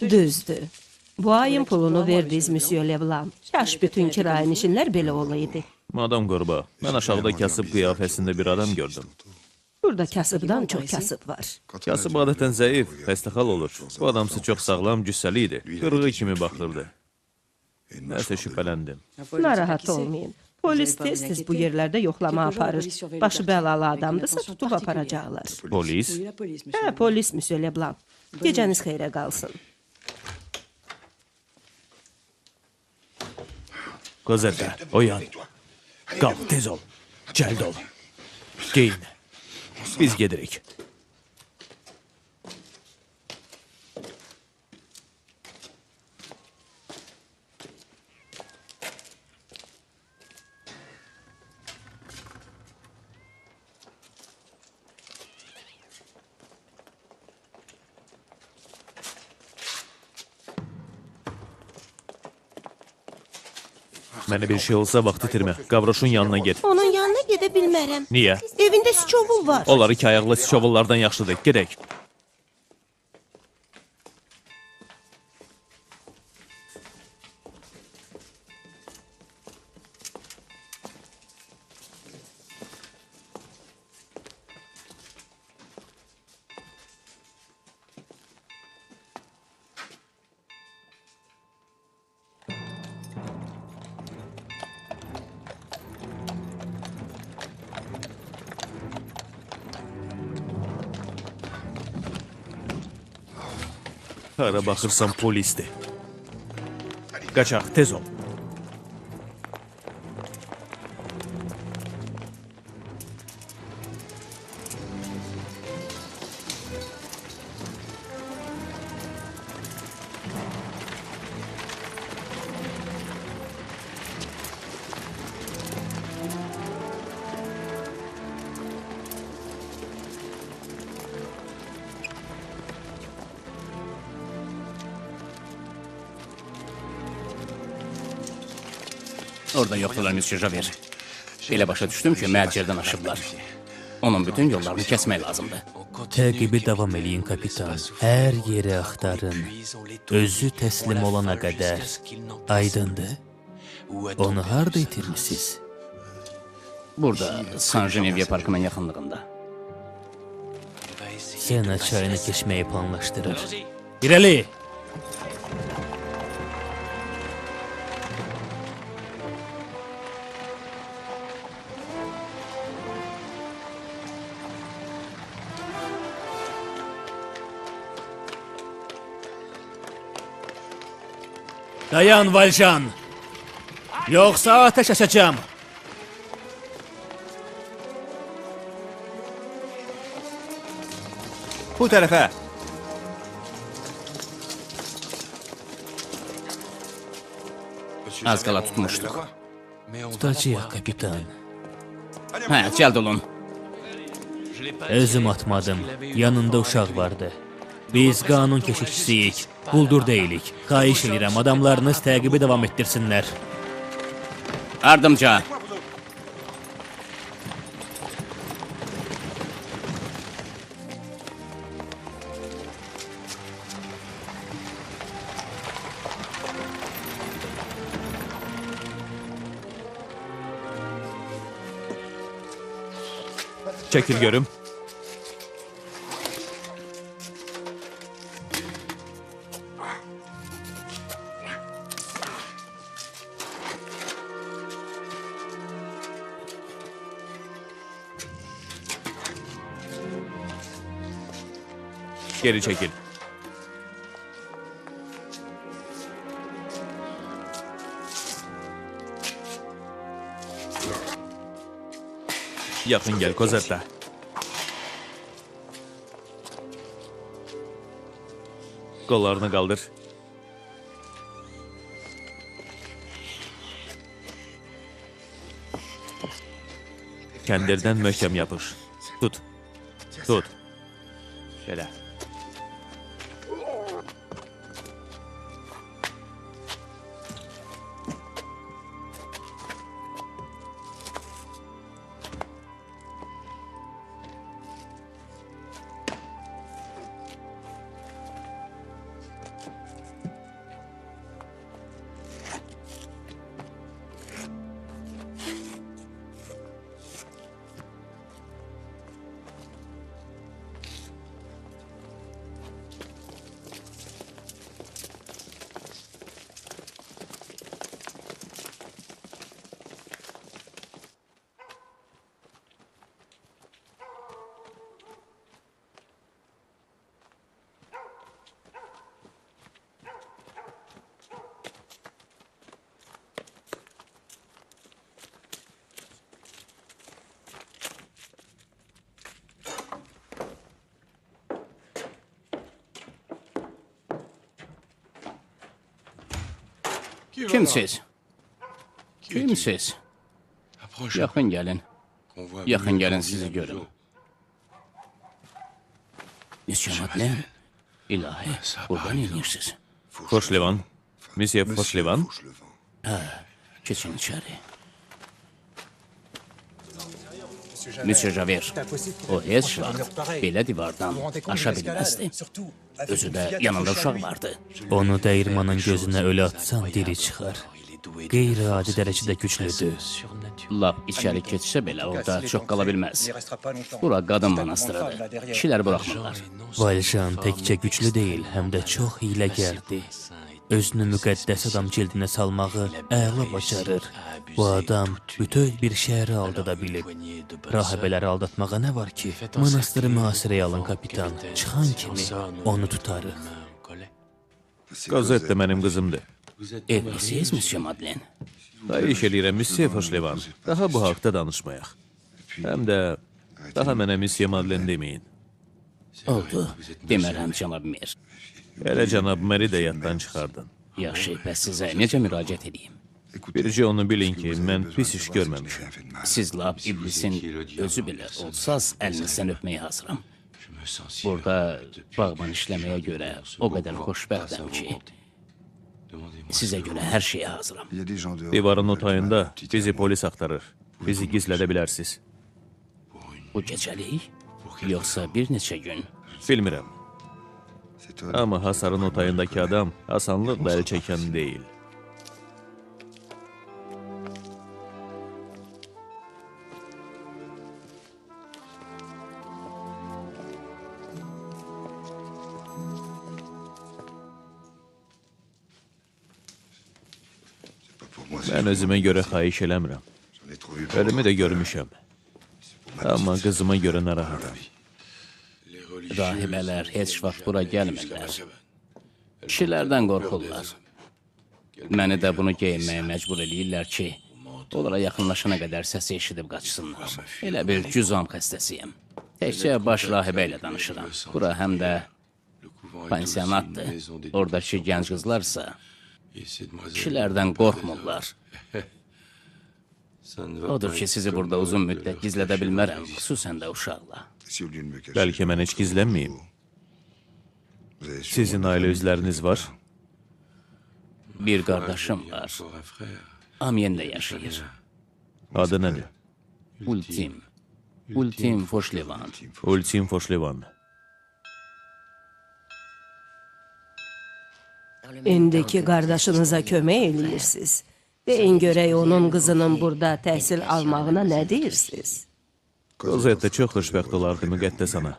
S2: Düzdür. Bu ayın pulunu verdiniz, Monsieur Leblanc. Kaş bütün kirayənişinlər belə olaydı.
S1: Madam Qurba, mən aşağıda kasıb qiyafəsində bir adam gördüm.
S2: Burada kasıbdan çox kasıb var.
S1: Kasıb adətən zəif, xəstəxal olur. Bu adamsı çox sağlam, cüssəli idi. Qırığı kimi baxırdı. Nəsə şübhələndim.
S2: Narahat olmayın. Polis tez-tez bu yerlərdə yoxlama aparır. Başı bəlalı adamdırsa tutub aparacaqlar.
S1: Polis?
S2: Hə, polis, Monsieur Leblanc. Gecəniz xeyrə qalsın.
S1: Qazətə, oyan. Qalq, tez ol. Cəld ol. Geyin. Biz gedirik. Mənə bir şey olsa vaxt itirmə. Qavroşun yanına get.
S5: Onun yanına gedə bilmərəm.
S1: Niyə?
S5: Evində siçovul var.
S1: Onlar iki ayaqlı siçovullardan yaxşıdır. Gedək. Hara baxırsan polisdir. Qaçaq, tez ol.
S3: Orada yoxdular, Monsieur Javert. Elə başa düşdüm ki, mərcərdən aşıblar. Onun bütün yollarını kəsmək lazımdır.
S4: Təqibi davam eləyin, kapitan. Hər yeri axtarın. Özü təslim olana qədər. Aydındır? Onu harda itirmisiniz?
S3: Burada, Saint-Genevieve parkının yaxınlığında.
S4: Sena çayını keçməyi planlaşdırır. İrəli! Dayan Valjan! Yoxsa ateş açacağım!
S1: Bu tərəfə.
S3: Az qala tutmuşduq.
S4: Tutacağıq, kapitan.
S3: Hə, cəld olun.
S4: Özüm atmadım. Yanında uşaq vardı. Biz qanun keşikçisiyik, quldur deyilik. Xahiş edirəm, adamlarınız təqibi davam etdirsinlər.
S3: Ardımca.
S1: Çekil görüm. Geri çekil. Yakın gel Kozetta. Kollarını kaldır. Kendirden möhkem yapış. Tut. Tut. Şöyle.
S3: Kimsiz? Kimsiz? Yakın gelin. Yakın gelin sizi görün. Monsieur Madeleine, ilahi, burada ne inirsiniz?
S1: Fauchelevent. Monsieur Fauchelevent.
S3: Geçin içeri. Monsieur Javert, o heç vaxt belə divardan aşa bilməzdi. Özü də yanında uşaq vardı.
S4: Onu dəyirmanın gözünə ölü atsan diri çıxar. Qeyri-adi dərəcədə güclüdür.
S3: Lap içəri keçsə belə orada çox qala bilməz. Bura qadın manastırıdır. Kişilər buraxmırlar.
S4: Valjean təkcə güclü deyil, həm də çox hiyləgərdir. Özünü müqəddəs adam cildinə salmağı əla bacarır. Bu adam bütöv bir şəhəri aldada bilib. Rahibələri aldatmağa nə var ki? Manastırı mühasirəyə alın kapitan. Çıxan kimi onu tutarıq.
S1: Kozetta mənim qızımdır.
S3: Evlisiz, Monsieur Madeleine?
S1: Xahiş edirəm, Monsieur Fauchelevent. Daha bu haqda danışmayaq. Həm də daha mənə Monsieur Madeleine deməyin.
S3: Oldu. Demərəm, cənab Mer.
S1: Elə cənab Meri də yaddan çıxardın.
S3: Yaxşı, bəs sizə necə müraciət edeyim?
S1: Bircə onu bilin ki, mən pis iş görməmişəm.
S3: Siz lap iblisin özü belə olsaz əlinizdən öpməyə hazıram. Burada bağban işləməyə görə o qədər xoşbəxtəm ki, sizə görə hər şeyə hazıram.
S1: Divarın o tayında bizi polis axtarır. Bizi gizlədə bilərsiniz.
S3: Bu gecəlik, yoxsa bir neçə gün?
S1: Bilmirəm. Amma hasarın o tayındakı adam asanlıqla əl çəkən deyil. Mən özümə görə xahiş eləmirəm. Ölümü də görmüşəm. Amma qızıma görə narahatam.
S3: Rahibələr heç vaxt bura gəlmirlər. Kişilərdən qorxurlar. Məni də bunu geyinməyə məcbur eləyirlər ki, onlara yaxınlaşana qədər səsi eşidib qaçsınlar. Elə bir cüzam xəstəsiyəm. Təkcə baş rahibə ilə danışıram. Bura həm də pansionatdır. Oradakı gənc qızlarsa kişilərdən qorxmurlar. Odur ki, sizi burada uzun müddət gizlədə bilmərəm, xüsusən də uşaqla.
S1: Bəlkə mən heç gizlənməyim. Sizin ailə üzləriniz var.
S3: Bir qardaşım var. Amiens-də yaşayır.
S1: Adı nədir?
S3: Ultim. Ultim Foşlevan.
S1: Ultim Foşlevan.
S2: İndiki qardaşınıza kömək eləyirsiniz. Deyin görək onun qızının burada təhsil almağına nə deyirsiniz?
S1: Kozetta çox xoşbəxt olardı müqəddəs ana.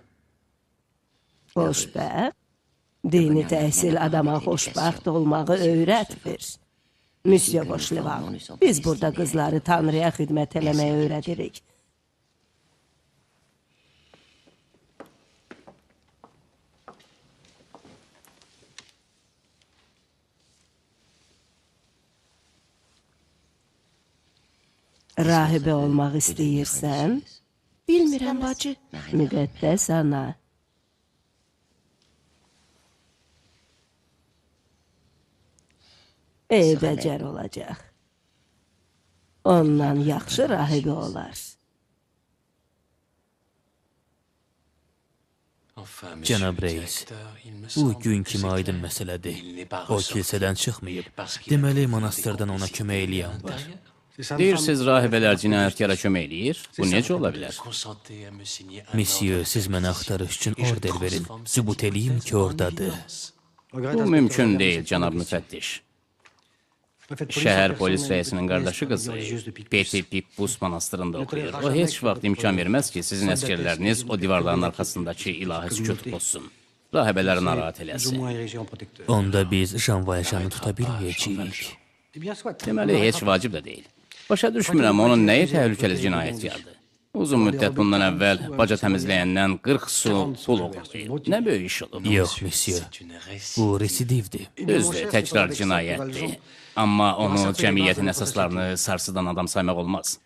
S2: Xoşbəxt? Dini təhsil adama xoşbəxt olmağı öyrətmir. Monsieur Foşlevan, biz burada qızları Tanrıya xidmət eləməyə öyrədirik. Rahibə olmaq istəyirsən?
S5: Bilmirəm bacı.
S2: Müqəddəs ana. Eybəcər olacaq. Ondan yaxşı rahibə olar.
S4: Cənab reis, bu gün kimi aydın məsələdir. O kilsədən çıxmayıb. Deməli, monastırdan ona kömək eləyən var.
S3: Deyirsiniz, rahibələr cinayətkara kömək eləyir. Bu necə ola bilər?
S4: Monsieur, siz mənə axtarış üçün order verin. Sübut eləyim ki, oradadır.
S3: Bu mümkün deyil, cənab müfəttiş. Şəhər polis rəisinin qardaşı qızı Peti Pipus monastırında oxuyur. O heç vaxt imkan verməz ki, sizin əskərləriniz o divarların arxasındakı ilahi sükut pozsun. Rahibələri narahat eləsin.
S4: Onda biz Jean Valjean'ı tuta bilməyəcəyik.
S3: Deməli, heç vacib də deyil. Başa düşmürəm, onun nəyi təhlükəli cinayətkardır? Uzun müddət bundan əvvəl baca təmizləyəndən 40 su pul oğurlayıb. Nə böyük iş olub?
S4: Yox, monsieur. Bu residivdir.
S3: Düzdür, təkrar cinayətdir. Amma onu cəmiyyətin əsaslarını sarsıdan adam saymaq olmaz.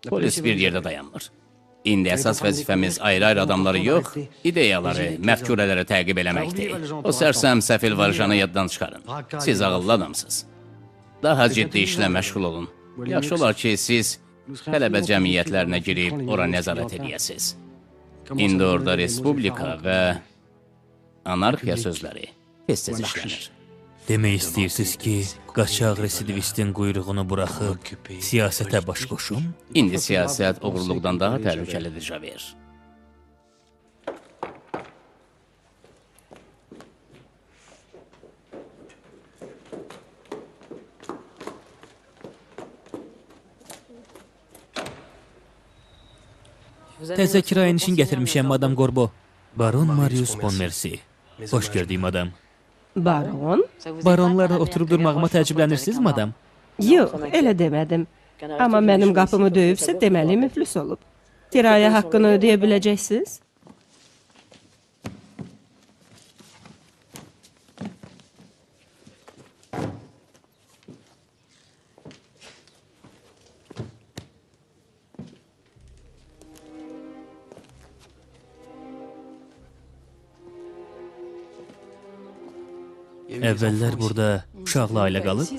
S3: Polis bir yerdə dayanmır. İndi əsas vəzifəmiz ayrı-ayrı adamları yox, ideyaları, məfkurələri təqib eləməkdir. O sərsəm səfil Valjean'ı yaddan çıxarın. Siz ağıllı adamsınız. Daha ciddi işlə məşğul olun. Yaxşı olar ki, siz tələbə cəmiyyətlərinə girib ora nəzarət edəyəsiniz. İndi orada respublika və anarxiya sözləri tez-tez işlənir.
S4: Demək istəyirsiniz ki, qaçaq residivistin quyruğunu buraxıb siyasətə baş qoşum?
S3: İndi siyasət oğurluqdan daha təhlükəlidir, Javier.
S4: Təzə kirayənişin gətirmişəm, madam Qorbo. Baron Marius Bonmersi. Xoş gördük, madam.
S2: Baron?
S4: Baronlarla oturub durmağıma təəccüblənirsiniz, madam?
S2: Yox, elə demədim. Amma mənim qapımı döyübsə, deməli müflis olub. Kirayə haqqını ödəyə biləcəksiniz?
S4: Əvvəllər burada uşaqla ailə qalıb?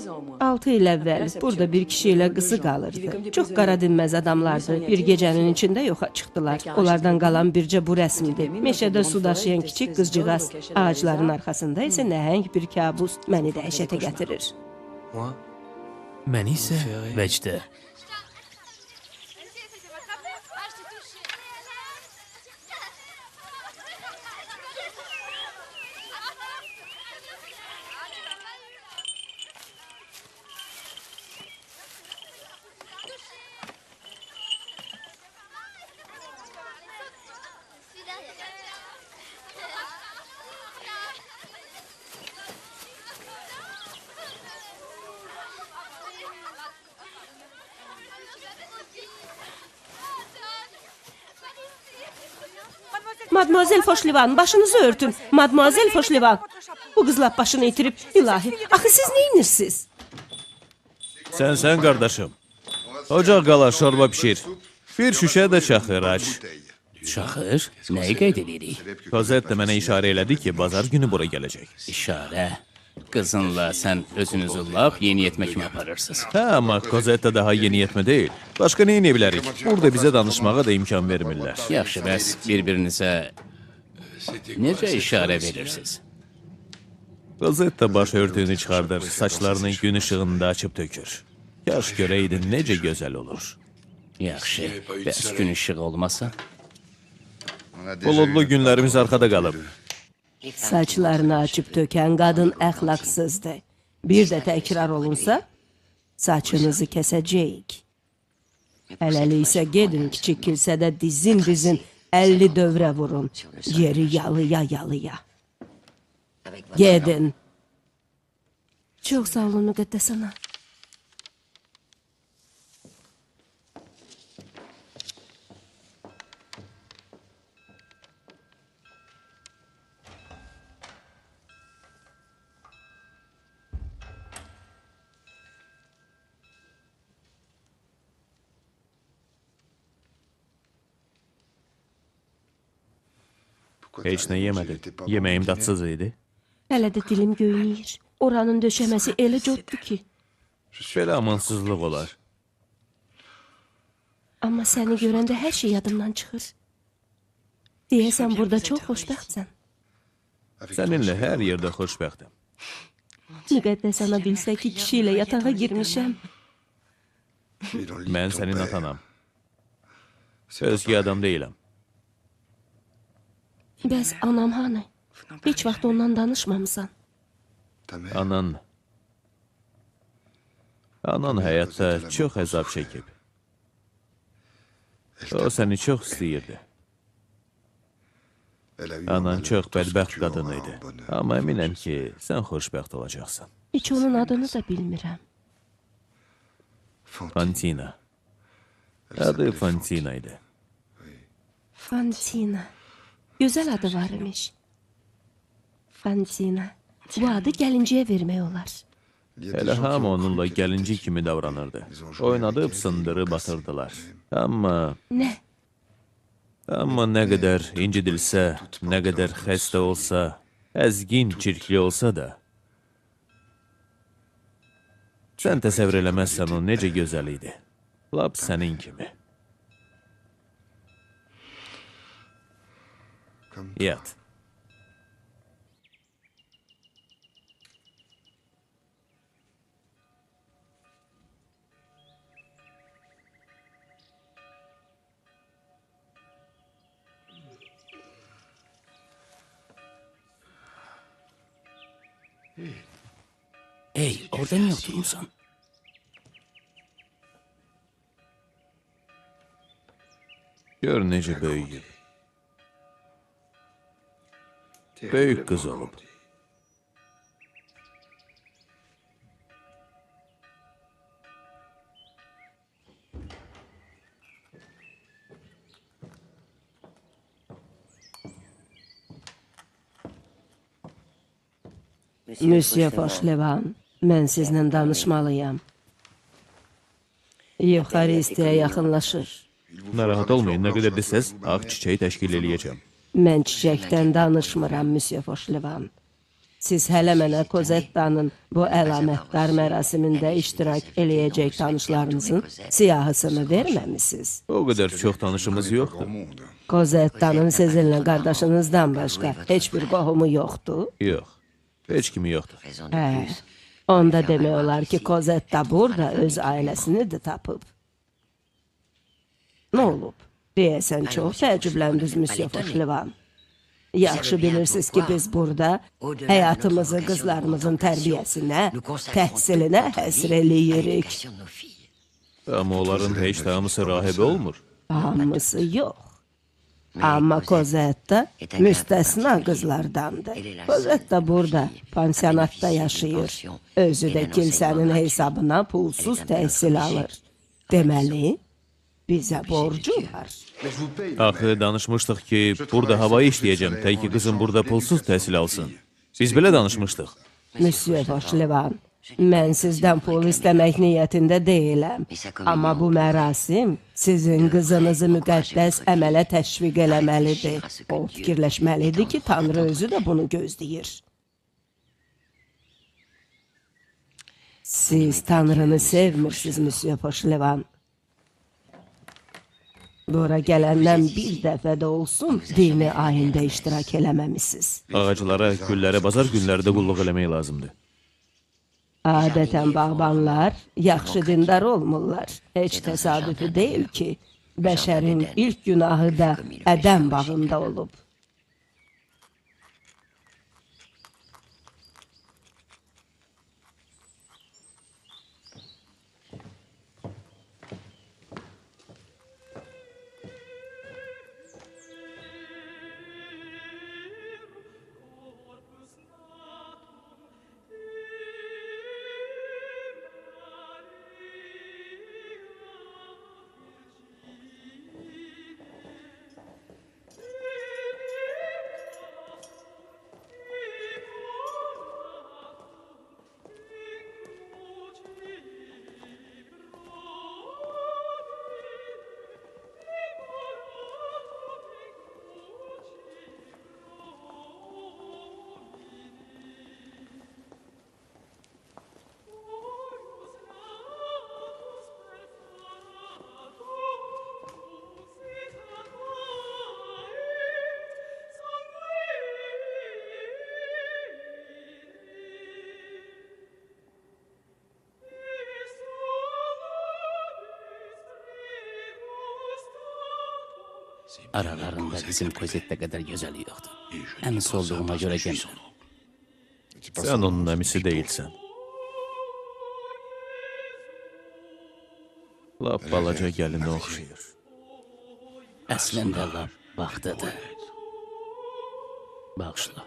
S2: 6 il əvvəl burada bir kişi ilə qızı qalırdı. Çox qara dinməz adamlardı. Bir gecənin içində yoxa çıxdılar. Onlardan qalan bircə bu rəsmdir. Meşədə su daşıyan kiçik qızcığaz, ağacların arxasında isə nəhəng bir kabus məni dəhşətə gətirir.
S4: Məni isə vəcdə.
S2: Mademoiselle Foşlevan, başınızı örtün. Mademoiselle Foşlevan. Bu qız lap başını itirib. İlahi, axı siz neyinirsiniz?
S1: Sən qardaşım. Ocaq qalar, şorba pişir. Bir şüşə də çaxır aç.
S3: Çaxır, nəyi qeyd edirik?
S1: Kozetta mənə işarə elədi ki, bazar günü bura gələcək.
S3: İşarə. Qızınla sən özünüzü lap yeniyetmə kimi aparırsınız.
S1: Hə, amma Kozetta daha yeniyetmə deyil. Başqa nə edə bilərik? Burada bizə danışmağa da imkan vermirlər.
S3: Yaxşı, bəs bir-birinizə necə işarə verirsiniz?
S1: Kosetta başörtüyünü çıxardır, saçlarını gün ışığında açıb tökür. Kaş görəydin necə gözəl olur.
S3: Yaxşı, bəs gün işığı olmasa?
S1: Buludlu günlərimiz arxada qalıb.
S2: Saçlarını açıb tökən qadın əxlaqsızdır. Bir də təkrar olunsa, saçınızı kəsəcəyik. Hələlik isə gedin kiçik kilsədə dizin 50 dövrə vurun. Yeri yalıya. Gedin. Çox sağ olun müqəddəs ana.
S1: Heç nə yemədim. Yeməyim dadsız idi.
S2: Hələ də dilim göynəyir. Oranın döşəməsi elə coddur ki.
S1: Belə amansızlıq olar.
S2: Amma səni görəndə hər şey yadımdan çıxır. Deyəsən burada çox xoşbəxtsən.
S1: Səninlə hər yerdə xoşbəxtəm.
S2: Müqəddəs ana bilsə ki, kişi ilə yatağa girmişəm.
S1: Mən sənin atanam. Özgə adam deyiləm.
S2: Bəs anam hanı? Heç vaxt ondan danışmamısan.
S1: Anan həyatda çox əzab çəkib. O səni çox istəyirdi. Anan çox bədbəxt qadın idi. Amma əminəm ki, sən xoşbəxt olacaqsan.
S2: Heç onun adını da bilmirəm.
S1: Fantina. Adı Fantina idi.
S2: Fantina. Gözəl adı var imiş. Fantina. Bu adı gəlinciyə vermək olar.
S1: Hələ hamı onunla gəlinci kimi davranırdı. Oynadıb sındırıb atırdılar. Amma nə qədər incidilsə, nə qədər xəstə olsa, əzgin, çirkli olsa da, sən təsəvvür eləməzsən o necə gözəl idi. Lap sənin kimi. Yat.
S3: Ey, orada niye oturmuşsan?
S1: Gör necə böyüyüb. Böyük qız olub.
S2: Monsieur Fauchelevent, mən sizinlə danışmalıyam. Evxaristiya yaxınlaşır.
S1: Narahat olmayın, nə qədər desəz, ağ çiçəyi təşkil eləyəcəm.
S2: Mən çiçəkdən danışmıram, Monsieur Fauchelevent. Siz hələ mənə Kozettanın bu əlamətdar mərasimində iştirak eləyəcək tanışlarınızın siyahısını verməmisiniz.
S1: O qədər çox tanışımız yoxdur.
S2: Kozettanın sizinlə qardaşınızdan başqa heç bir qohumu yoxdur?
S1: Yox, heç kimi yoxdur.
S2: Onda demək olar ki, Kozetta burada öz ailəsini də tapıb. Nə olub? Deyəsən çox təəccübləndiniz, Monsieur Fauchelevent. Yaxşı bilirsiniz ki, biz burada həyatımızı qızlarımızın tərbiyəsinə, təhsilinə həsr eləyirik.
S1: Amma onların heç də hamısı rahibə olmur.
S2: Hamısı yox. Amma Kozetta müstəsna qızlardandır. Kozetta burada, pansionatda yaşayır. Özü də kilsənin hesabına pulsuz təhsil alır. Deməli, bizə borcu var.
S1: Axı danışmışdıq ki, burada hava işləyəcəm, tək ki qızım burada pulsuz təhsil alsın. Biz belə danışmışdıq.
S2: Monsieur Fauchelevent, mən sizdən pul istəmək niyyətində deyiləm. Amma bu mərasim sizin qızınızı müqəddəs əmələ təşviq eləməlidir. O fikirləşməlidir ki, Tanrı özü də bunu gözləyir. Siz Tanrını sevmirsiniz, Monsieur Fauchelevent. Bura gələndən bir dəfə də olsun dini ayində iştirak eləməmisiniz.
S1: Ağaclara, güllərə bazar günlərdə qulluq eləmək lazımdır.
S2: Adətən bağbanlar yaxşı dindar olmurlar. Heç təsadüfi deyil ki, bəşərin ilk günahı da Ədəm bağında olub.
S3: Aralarında bizim Kozetdə qədər gözəli yoxdur. Əmis olduğuma görə demirəm.
S1: Sən onun əmisi deyilsən. Lap balaca gəlinə oxşayır.
S3: Əslində lap vaxtıdır. Bağışla.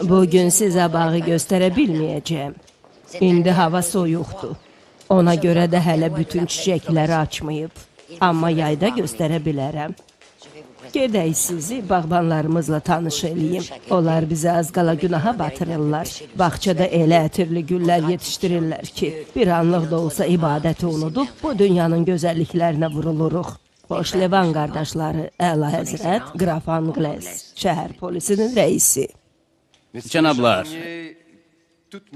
S2: Bugün sizə bağı göstərə bilməyəcəm. İndi hava soyuqdur. Ona görə də hələ bütün çiçəkləri açmayıb. Amma yayda göstərə bilərəm. Gedək sizi bağbanlarımızla tanış eləyim. Onlar bizi az qala günaha batırırlar. Bağçada elə ətirli güllər yetişdirirlər ki, bir anlıq da olsa ibadəti unudub bu dünyanın gözəlliklərinə vuruluruq. Poşlevan qardaşları, Əla Həzrət, Qraf Anqles, şəhər polisinin rəisi.
S3: Cənablar,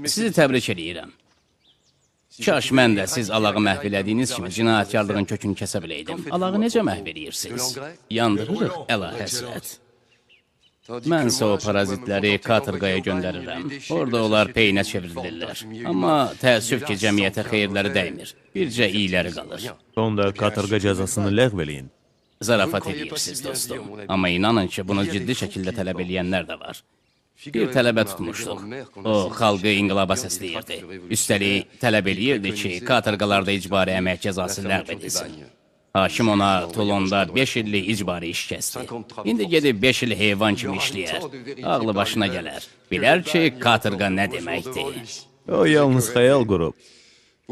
S3: sizi təbrik edirəm. Kaş mən də siz alağı məhv elədiyiniz kimi cinayətkarlığın kökünü kəsə biləydim. Alağı necə məhv edirsiniz? Yandırırıq, Əla Həzrət. Mənsə o parazitləri katırqaya göndərirəm. Orada onlar peynə çevrilirlər. Amma təəssüf ki, cəmiyyətə xeyirləri dəymir. Bircə iyiləri qalır.
S1: Onda katırqa cəzasını ləğv eləyin.
S3: Zarafat edirsiniz, dostum. Amma inanın ki, bunu ciddi şəkildə tələb eləyənlər də var. Bir tələbə tutmuşduq. O, xalqı inqilaba səsləyirdi. Üstəlik, tələb eləyirdi ki, katırqalarda icbari əmək cəzası ləğv edilsin. Hakim ona Toulonda 5 illik icbari iş kəsdi. İndi gedib 5 il heyvan kimi işləyər. Ağlı başına gələr. Bilər ki, katırqa nə deməkdir.
S1: O yalnız xəyal qurub.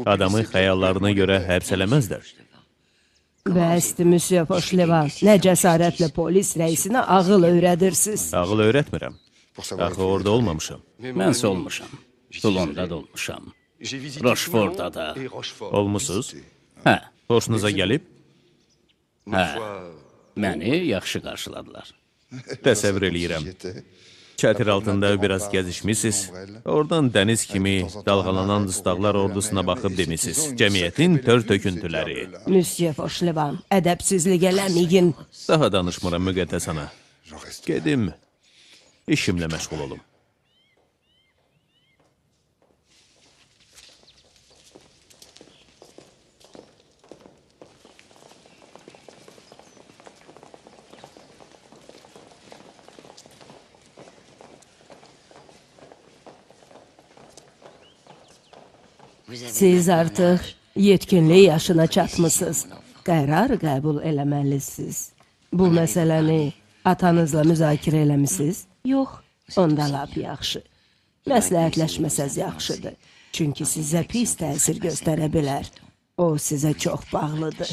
S1: Adamı xəyallarına görə həbs eləməzlər.
S2: Bəsdir, Monsieur Poşlevan. Nə cəsarətlə polis rəisinə ağıl öyrədirsiniz.
S1: Ağıl öyrətmirəm. Axı orada olmamışam.
S3: Mənsə olmuşam. Toulonda da olmuşam. Rochefordda da.
S1: Olmusuz?
S3: Hə,
S1: Xoşunuza gəlib?
S3: hə. Məni yaxşı qarşıladılar.
S1: Təsəvvür eləyirəm. Çətir altında biraz gəzişmişsiniz. Oradan dəniz kimi dalğalanan dustaqlar ordusuna baxıb demişsiniz. Cəmiyyətin tör-töküntüləri.
S2: Monsieur Poşlevan, ədəbsizlik eləməyin.
S1: Daha danışmıram müqəddəs ana. Gedim, işimlə məşğul olum.
S2: Siz artıq yetkinlik yaşına çatmışsınız. qərar qəbul eləməlisiniz. Bu məsələni atanızla müzakirə eləmisiniz? Yox, onda lap yaxşı. Məsləhətləşməsəz yaxşıdır. Çünki sizə pis təsir göstərə bilər. O sizə çox bağlıdır.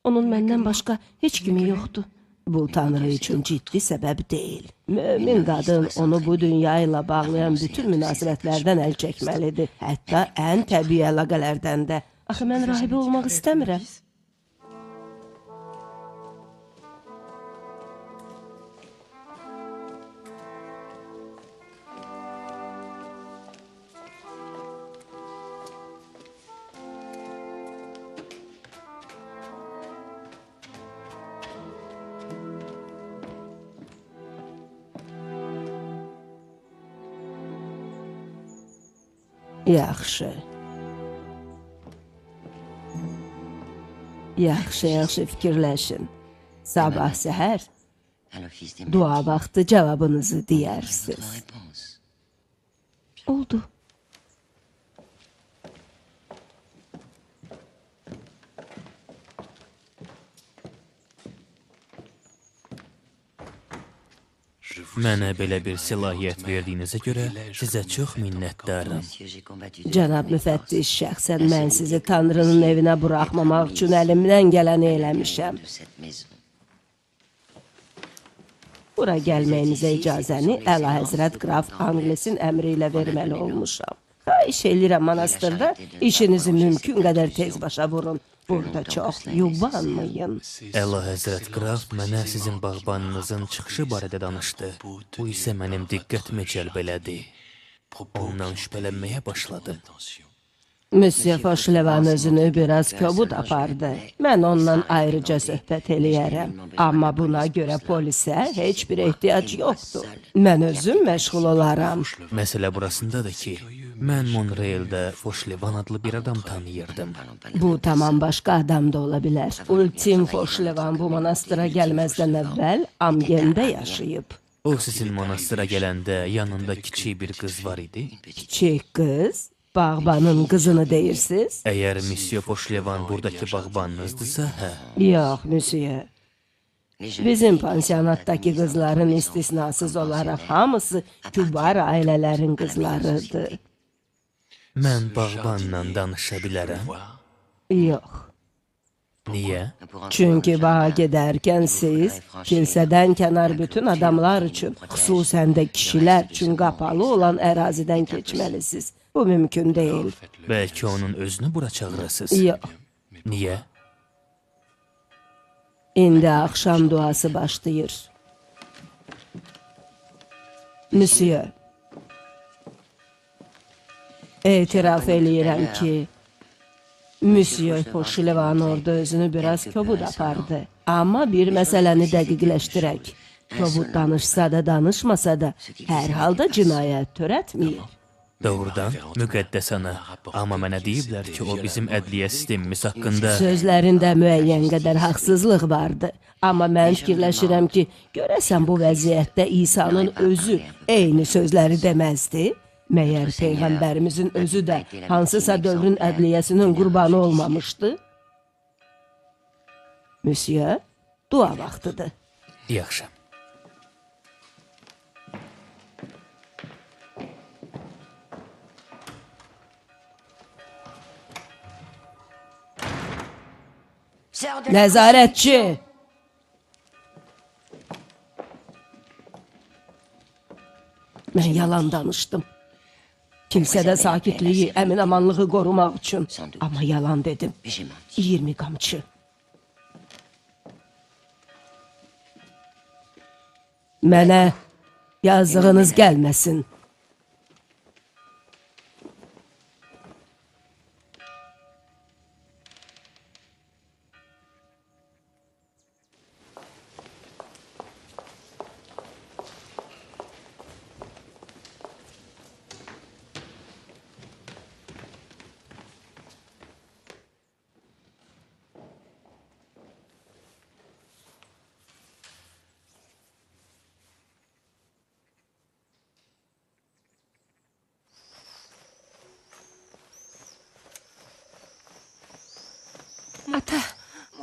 S2: Onun məndən başqa heç kimi yoxdur. Bu Tanrı üçün ciddi səbəb deyil. Mömin qadın onu bu dünya ilə bağlayan bütün münasibətlərdən əl çəkməlidir. Hətta ən təbii əlaqələrdən də. Axı mən rahibə olmaq istəmirəm. Yaxşı. Yaxşı fikirləşin. Sabah səhər dua vaxtı cavabınızı deyərsiniz. Oldu.
S4: Mənə belə bir səlahiyyət verdiyinizə görə sizə çox minnətdaram.
S2: Cənab müfəttiş, şəxsən mən sizi Tanrının evinə buraxmamaq üçün əlimdən gələni eləmişəm. Bura gəlməyinizə icazəni Əlahəzrət Qraf Anglisin əmri ilə verməli olmuşam. Xahiş edirəm monastırda işinizi mümkün qədər tez başa vurun. Burada çox yubanmayın.
S4: Əlahəzrət Qraf mənə sizin bağbanınızın çıxışı barədə danışdı. Bu isə mənim diqqətimi cəlb elədi. Ondan şübhələnməyə başladım.
S2: Monsieur Fauchelevent özünü biraz kobud apardı. Mən ondan ayrıca söhbət eləyərəm. Amma buna görə polisə heç bir ehtiyac yoxdur. Mən özüm məşğul olaram.
S4: Məsələ burasındadır ki, mən Monreal'da Fauchelevent adlı bir adam tanıyırdım.
S2: Bu tamam başqa adam da ola bilər. Ultim Fauchelevent bu monastıra gəlməzdən əvvəl Amgendə yaşayıb.
S4: O sizin monastıra gələndə yanında kiçik bir qız var idi.
S2: Kiçik qız? Bağbanın qızını deyirsiniz?
S4: Əgər Monsieur Fauchelevent buradakı bağbanınızdırsa, hə.
S2: Yox, monsieur. Bizim pansionatdakı qızların istisnasız olaraq hamısı kübar ailələrin qızlarıdır.
S4: Mən bağbanla danışa bilərəm.
S2: Yox.
S4: Niyə?
S2: Çünki bağa gedərkən siz kilsədən kənar bütün adamlar üçün, xüsusən də kişilər üçün qapalı olan ərazidən keçməlisiniz. Bu mümkün deyil.
S4: Bəlkə onun özünü bura çağırasınız.
S2: Yox.
S4: Niyə?
S2: İndi axşam duası başlayır. Monsieur, etiraf eləyirəm ki, Monsieur Fauchelevent orada özünü biraz kobud apardı. Amma bir məsələni dəqiqləşdirək. Kobud danışsa da, danışmasa da, hər halda cinayət törətməyir.
S4: Doğrudan, müqəddəs ana. Amma mənə deyiblər ki, o bizim ədliyyə sistemimiz haqqında...
S2: Sözlərində müəyyən qədər haqsızlıq vardı. Amma mən fikirləşirəm ki, görəsən bu vəziyyətdə İsa'nın özü eyni sözləri deməzdi? Məyər Peyğəmbərimizin özü də hansısa dövrün ədliyyəsinin qurbanı olmamışdı? Monsieur, dua vaxtıdır.
S4: Yaxşı.
S2: Nəzarətçi! Mən yalan danışdım. Kilsədə sakitliyi, əmin-amanlığı qorumaq üçün. Amma yalan dedim. 20 qamçı. Mənə yazığınız gəlməsin.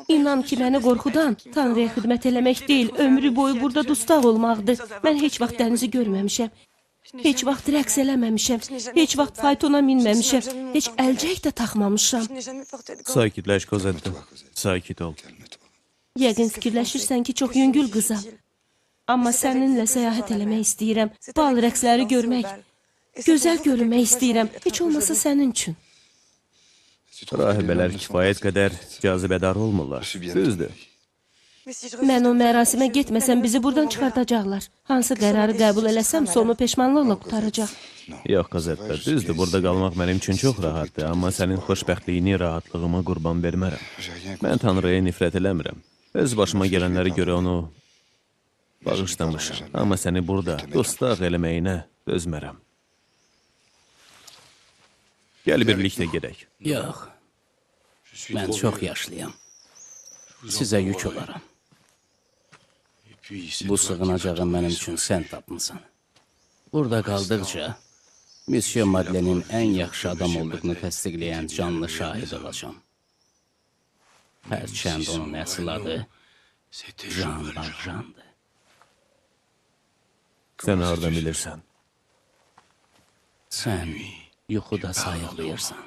S2: İnan ki, məni qorxudan Tanrıya xidmət eləmək deyil, ömrü boyu burada dustaq olmaqdır. Mən heç vaxt dənizi görməmişəm. Heç vaxt rəqs eləməmişəm. Heç vaxt faytona minməmişəm. Heç əlcək də taxmamışam.
S1: Sakitləş Kozetta. Sakit ol.
S2: Yəqin fikirləşirsən ki, çox yüngül qızam. Amma səninlə səyahət eləmək istəyirəm. Bal rəqsləri görmək, gözəl görünmək istəyirəm. Heç olmasa sənin üçün.
S1: Rahibələr kifayət qədər cazibədar olmurlar. Düzdür.
S2: Mən o mərasimə getməsəm bizi buradan çıxardacaqlar. Hansı qərarı qəbul eləsəm sonu peşmanlıqla qutaracaq.
S1: Yox Kozetta, düzdür. Burada qalmaq mənim üçün çox rahatdır. Amma sənin xoşbəxtliyini, rahatlığıma qurban vermərəm. Mən Tanrıya nifrət eləmirəm. Öz başıma gələnləri görə onu bağışlamışam. Amma səni burada dostluq eləməyinə dözmərəm. Gəl birlikdə gedək.
S3: Yox. Mən çox yaşlıyam. Sizə yük olaram. Bu sığınacağı mənim üçün sən tapmısan. Burada qaldıqca Monsieur Madelenin ən yaxşı adam olduğunu təsdiqləyən canlı şahid olacam. Hərçənd onun əsl adı Jean Valjean'dır.
S1: Sən hardan bilirsən?
S3: Sən yuxuda sayıqlayırsan.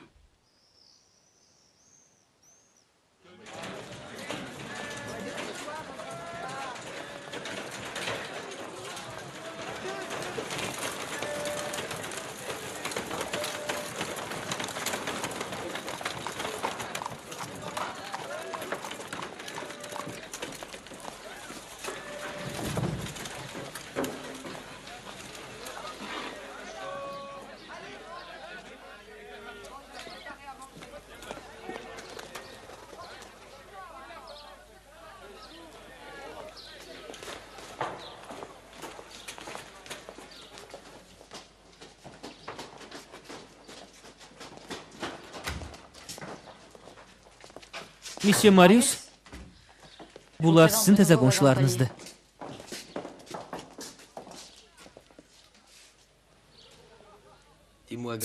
S4: Monsieur Marius, bunlar sizin təzə qonşularınızdır.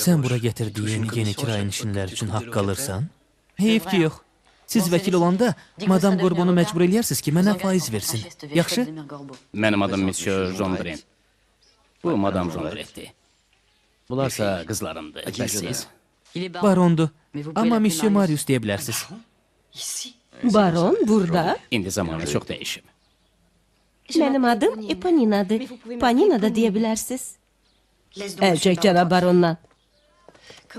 S4: Sən bura gətirdiyin yeni kirayənişinlər üçün haqq alırsan? Heyif ki, yox. Siz vəkil olanda Madame Gorbonu məcbur eləyərsiniz ki, mənə faiz versin. Yaxşı?
S3: Mənim adım Monsieur Jondren. Bu Madame Jondretdir. Bunlarsa qızlarımdır. Bəs siz?
S4: Barondur. Amma Monsieur Marius deyə bilərsiniz.
S2: Baron, burada.
S3: İndi zamanı çox dəyişib.
S2: Mənim adım Eponinadır. Panina da deyə bilərsiniz. Əlcək cənab barondan.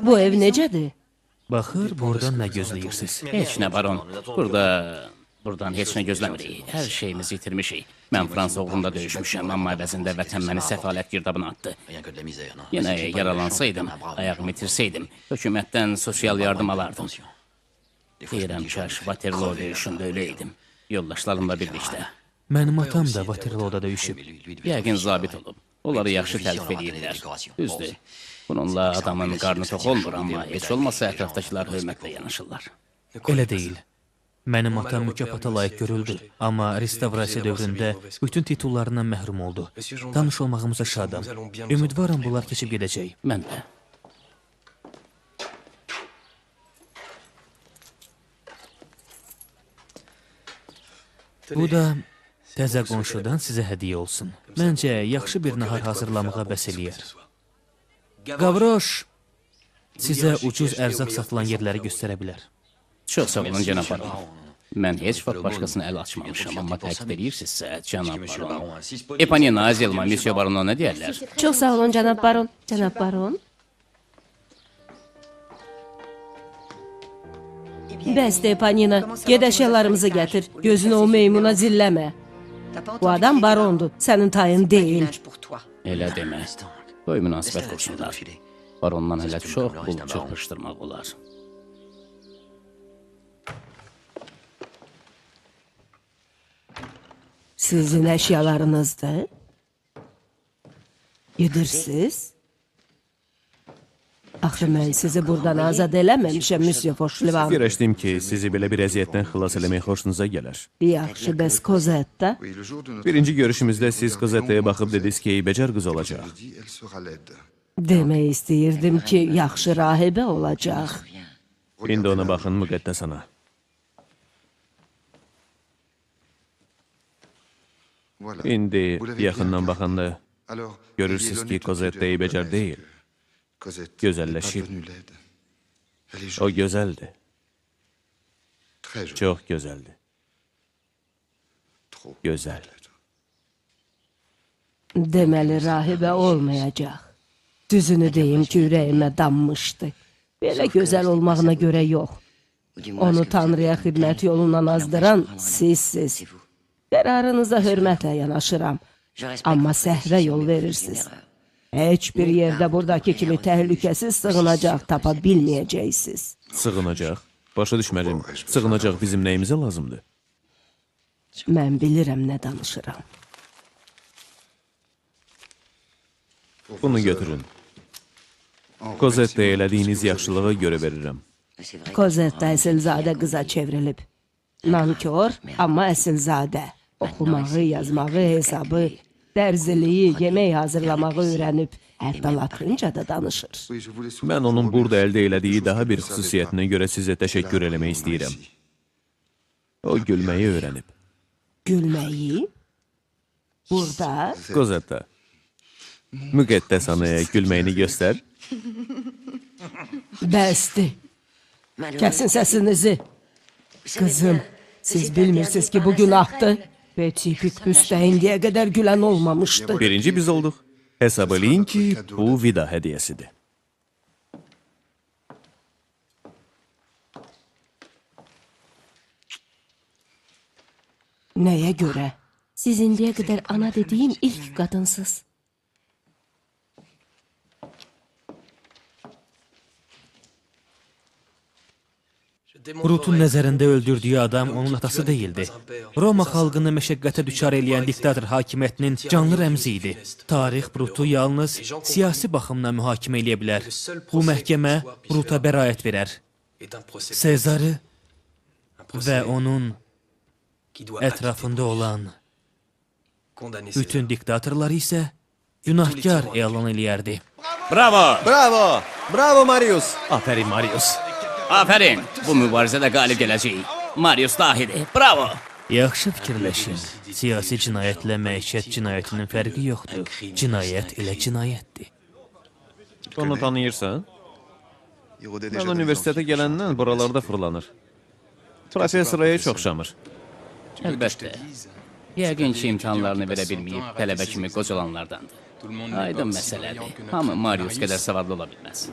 S2: Bu ev necədir?
S4: Baxır, buradan nə gözləyirsiniz?
S3: Heç nə baron. Buradan heç nə gözləmirik. Hər şeyimizi itirmişik. Mən Fransa uğrunda döyüşmüşəm, amma əvəzində vətən məni səfalət girdabına atdı. Yenə yaralansaydım, ayağımı itirsəydim, hökumətdən sosial yardım alardım. Deyirəm ki, Waterloo döyüşündə öləydim. Yoldaşlarımla birlikdə.
S4: Mənim atam da Waterloo-da döyüşüb.
S3: Yəqin zabit olub. Onları yaxşı təltif edirlər. Düzdür. Bununla adamın qarnı tox olmur, amma heç olmasa ətrafdakılar hörmətlə yanaşırlar.
S4: Elə deyil. Mənim atam mükafata layiq görüldü, amma restavrasiya dövründə bütün titullarından məhrum oldu. Tanış olmağımıza şadam. Ümidvaram bunlar keçib gedəcək.
S3: Mən də.
S4: Bu da təzə qonşudan sizə hədiyyə olsun. Məncə, yaxşı bir nahar hazırlamağa bəs eləyər. Qavroş, sizə ucuz ərzaq satılan yerləri göstərə bilər.
S3: Çox sağ olun, cənab baron. Mən heç vaxt başqasına əl açmamışam, amma təkid edirsinizsə, cənab baron. Eponina, Azelma, Monsieur Barona nə deyərlər?
S2: Çox sağ olun, cənab baron. Cənab baron. Bəsdir, Eponina. Ged əşyalarımızı gətir. Gözünü o meymuna zilləmə. Bu adam barondur, sənin tayın deyil.
S3: Elə demə. Qoy münasibət qursunlar. Barondan hələ çox pul çırpışdırmaq olar.
S2: Sizin əşyalarınızdır. Gedirsiz. Axı mən sizi buradan azad eləməmişəm, Monsieur Fauchelevent.
S1: Fikirləşdim ki, sizi belə bir əziyyətdən xilas eləmək xoşunuza gələr.
S2: Yaxşı, bəs Kozetta?
S1: Birinci görüşümüzdə siz Kozetta'ya baxıb dediniz ki, becər qız olacaq.
S2: Demək istəyirdim ki, yaxşı rahibə olacaq.
S1: İndi ona baxın müqəddəs ana. İndi yaxından baxanda görürsünüz ki, Cosette eybəcər deyil. Gözəlləşib. O gözəldir. Çox gözəldir. Gözəl.
S2: Deməli, rahibə olmayacaq. Düzünü deyim ki, ürəyimə dammışdı. Belə gözəl olmağına görə yox. Onu Tanrıya xidmət yolundan azdıran sizsiz. Qərarınıza hörmətlə yanaşıram. Amma səhvə yol verirsiniz. Heç bir yerdə buradakı kimi təhlükəsiz sığınacaq tapa bilməyəcəksiniz.
S1: Sığınacaq? Başa düşmədim. Sığınacaq bizim nəyimizə lazımdır?
S2: Mən bilirəm nə danışıram.
S1: Bunu götürün. Cosette elədiyiniz yaxşılığa görə verirəm.
S2: Cosette əsilzadə qıza çevrilib. Nankor, amma əsilzadə. Oxumağı, yazmağı, hesabı, dərziliyi, yemək hazırlamağı öyrənib, hətta latınca da danışır.
S1: Mən onun burada əldə elədiyi daha bir xüsusiyyətinə görə sizə təşəkkür eləmək istəyirəm. O gülməyi öyrənib.
S2: Gülməyi? Burada?
S1: Cosette, müqəddəs anaya gülməyini göstər.
S2: Bəsdir. Kəsin səsinizi. Qızım, siz bilmirsiniz ki, bu günahdır. Betty Pickpüsdə indiyə qədər gülən olmamışdı.
S1: Birinci biz olduq. Hesab eləyin ki, bu vida hədiyəsidir.
S2: Nəyə görə?
S5: Siz indiyə qədər ana dediyim ilk qadınsız.
S4: Brutun nəzərində öldürdüyü adam onun atası deyildi. Roma xalqını məşəqqətə düçar eləyən diktator hakimiyyətinin canlı rəmzi idi. Tarix Brutu yalnız siyasi baxımdan mühakimə eləyə bilər. Bu məhkəmə Bruta bəraət verər. Sezarı və onun ətrafında olan bütün diktatorları isə günahkar elan eləyərdi.
S3: Bravo!
S1: Bravo! Bravo Marius! Aferin Marius!
S3: Aferin! Bu mübarizədə qalib gələcəyik. Marius dahidir. Bravo!
S4: Yaxşı fikirləşin. Siyasi cinayətlə məişət cinayətinin fərqi yoxdur. Cinayət elə cinayətdir.
S1: Onu tanıyırsan? Mən universitetə gələndən buralarda fırlanır. Profesoraya çox şamır.
S3: Əlbəttə. Yəqin ki, imkanlarını verə bilməyib tələbə kimi qocalanlardandır. Aydın məsələdir. Hamı Marius qədər savadlı ola bilməz.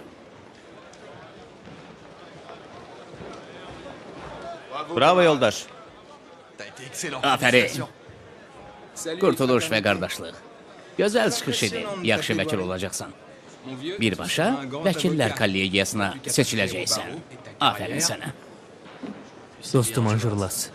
S1: Bravo yoldaş.
S3: Aferin. Qurtuluş və qardaşlıq. Gözəl çıxış edin, yaxşı vəkil olacaqsan. Birbaşa vəkillər kollegiyasına seçiləcəksən. Aferin sənə.
S4: Dostum Anjurlas,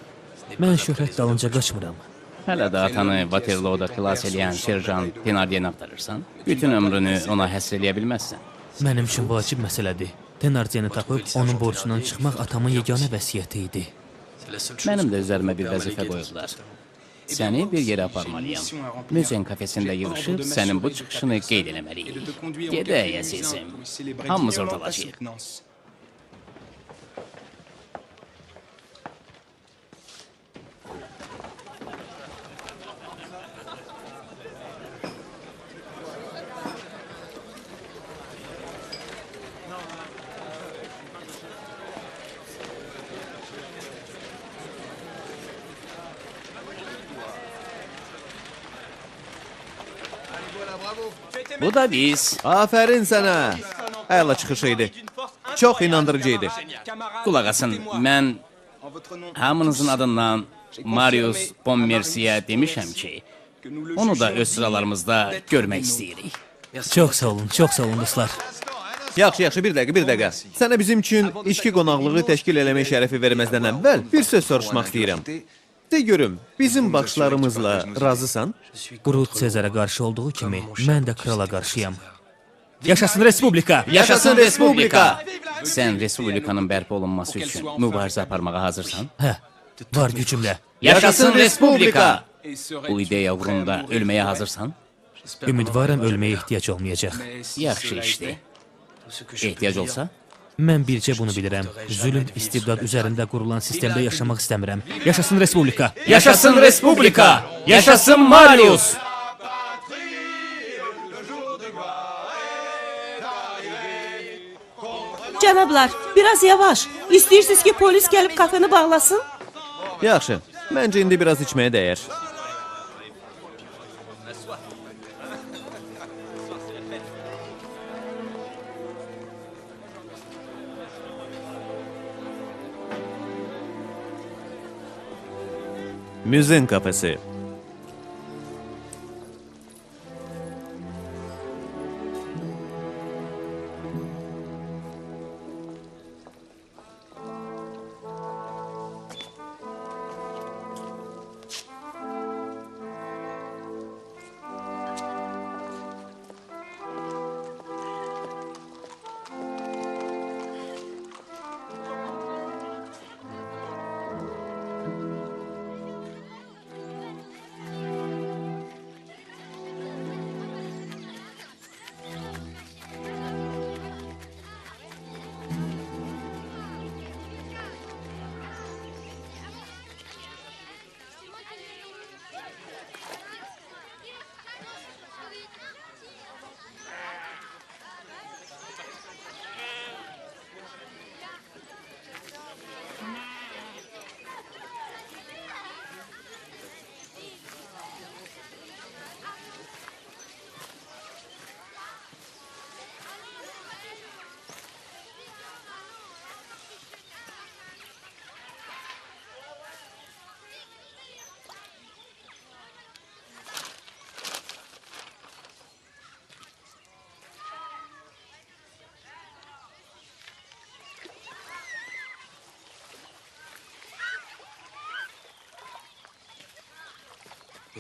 S4: mən şöhrət dalınca qaçmıram.
S3: Hələ də atanı Waterloo'da xilas eləyən Serjan Thenardier'ni axtarırsan, bütün ömrünü ona həsr eləyə bilməzsən.
S4: Mənim üçün vacib məsələdir. Thenardier'ni tapıb onun borcundan çıxmaq atamın yeganə vəsiyyəti idi.
S3: Mənim də üzərimə bir vəzifə qoyurlar. Səni bir yerə aparmalıyam. Müzen kafesində yığışıb sənin bu çıxışını qeyd eləməliyik. Gedək, əzizim. Hamımız orada olacaq. Bu da biz.
S1: Aferin sənə. Əla çıxış idi. Çox inandırıcı idi.
S3: Qulaq asın, mən hamınızın adından Marius Pontmercy'yə demişəm ki, onu da öz sıralarımızda görmək istəyirik.
S4: Çox sağ olun dostlar.
S1: Yaxşı, bir dəqiqə. Sənə bizim üçün içki qonaqlığı təşkil eləmək şərəfi verməzdən əvvəl bir söz soruşmaq istəyirəm. De görüm, bizim baxışlarımızla razısan?
S4: Brut Sezara qarşı olduğu kimi, mən də krala qarşıyam. Yaşasın Respublika!
S3: Yaşasın Respublika! Sən Respublikanın bərpa olunması üçün mübarizə aparmağa hazırsan?
S4: Hə, var gücümlə.
S3: Yaşasın Respublika! Bu ideya uğrunda ölməyə hazırsan?
S4: Ümidvarım ölməyə ehtiyac olmayacaq.
S3: Yaxşı işdir. Ehtiyac olsa?
S4: Mən bircə bunu bilirəm. Zülm, istibdad üzərində qurulan sistemdə yaşamaq istəmirəm. Yaşasın Respublika! Yaşasın Respublika! Yaşasın Marius!
S2: Cənablar, biraz yavaş. İstəyirsiniz ki, polis gəlib kafeni bağlasın?
S1: Yaxşı, məncə indi biraz içməyə dəyər. Müzin kafesi.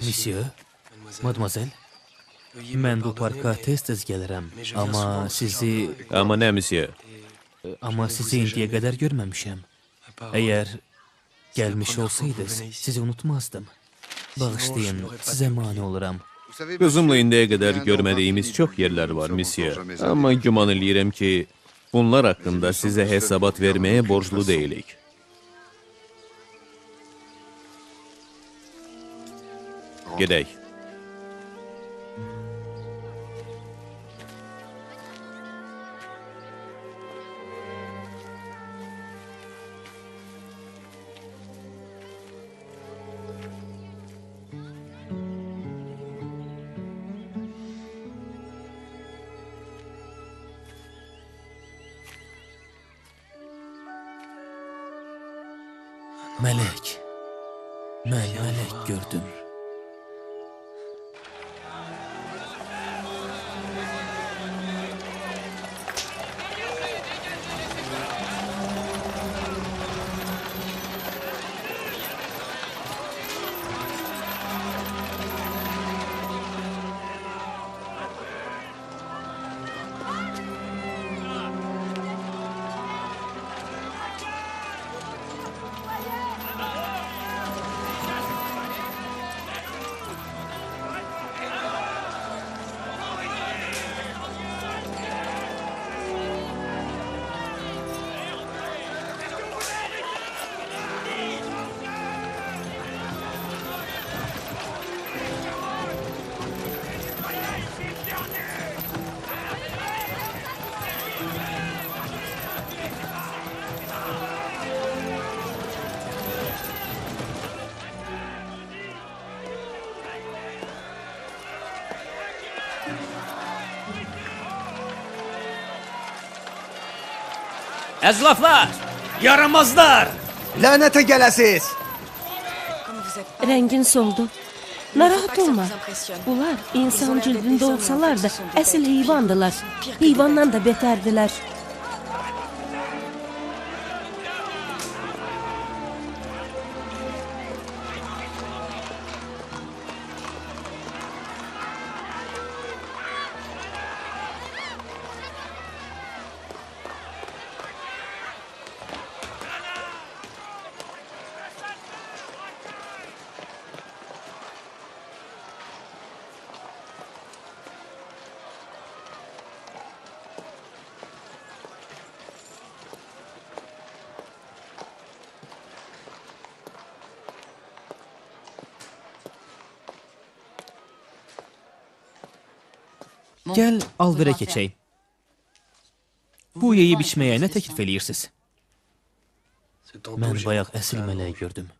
S4: Monsieur, mademoiselle, mən bu parka tez-tez gəlirəm, amma sizi indiyə qədər görməmişəm. Əgər gəlmiş olsaydınız, sizi unutmazdım. Bağışlayın, sizə mane oluram.
S1: Qızımla indiyə qədər görmədiyimiz çox yerlər var, misye. Amma güman eləyirəm ki, bunlar haqqında sizə hesabat verməyə borclu deyilik. Gedək.
S4: Mələk, mən mələk gördüm.
S3: Əzlaflar! Yaramazlar!
S6: Lənətə gələsiz!
S2: Rəngin soldu. Narahat olma. Bunlar insan cildində olsalar da əsl heyvandılar. Heyvandan da betərdilər.
S4: Gəl alverə keçək. Bu yeyib içməyə nə təklif eləyirsiniz? Mən bayaq əsl mələyi gördüm.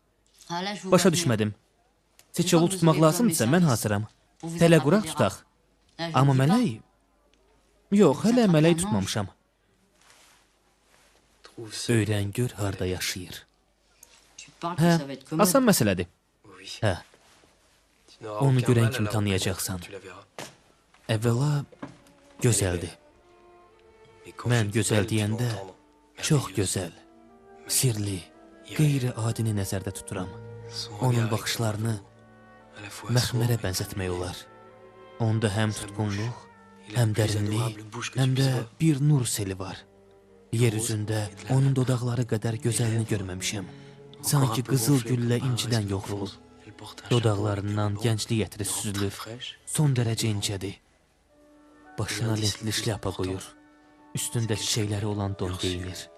S4: Başa düşmədim. Seçovul tutmaq lazımdırsa mən hazıram. Tələ quraq tutaq. Amma mələk... Yox, hələ mələk tutmamışam. Öyrən gör harda yaşayır. Hə, asan məsələdir. Hə, onu görən kimi tanıyacaqsan. Əvvəla, gözəldir. Mən gözəl deyəndə, çox gözəl, sirli, qeyri-adini nəzərdə tuturam. Onun baxışlarını məxmərə bənzətmək olar. Onda həm tutqunluq, həm dərinlik, həm də bir nur seli var. Yer üzündə onun dodaqları qədər gözəlini görməmişəm. Sanki qızıl güllə incidən yoğrulub. Dodaqlarından gənclik ətri süzülür, son dərəcə incədir. Başına lentli şlyapa qoyur. Üstündə çiçəkləri olan don geyinir.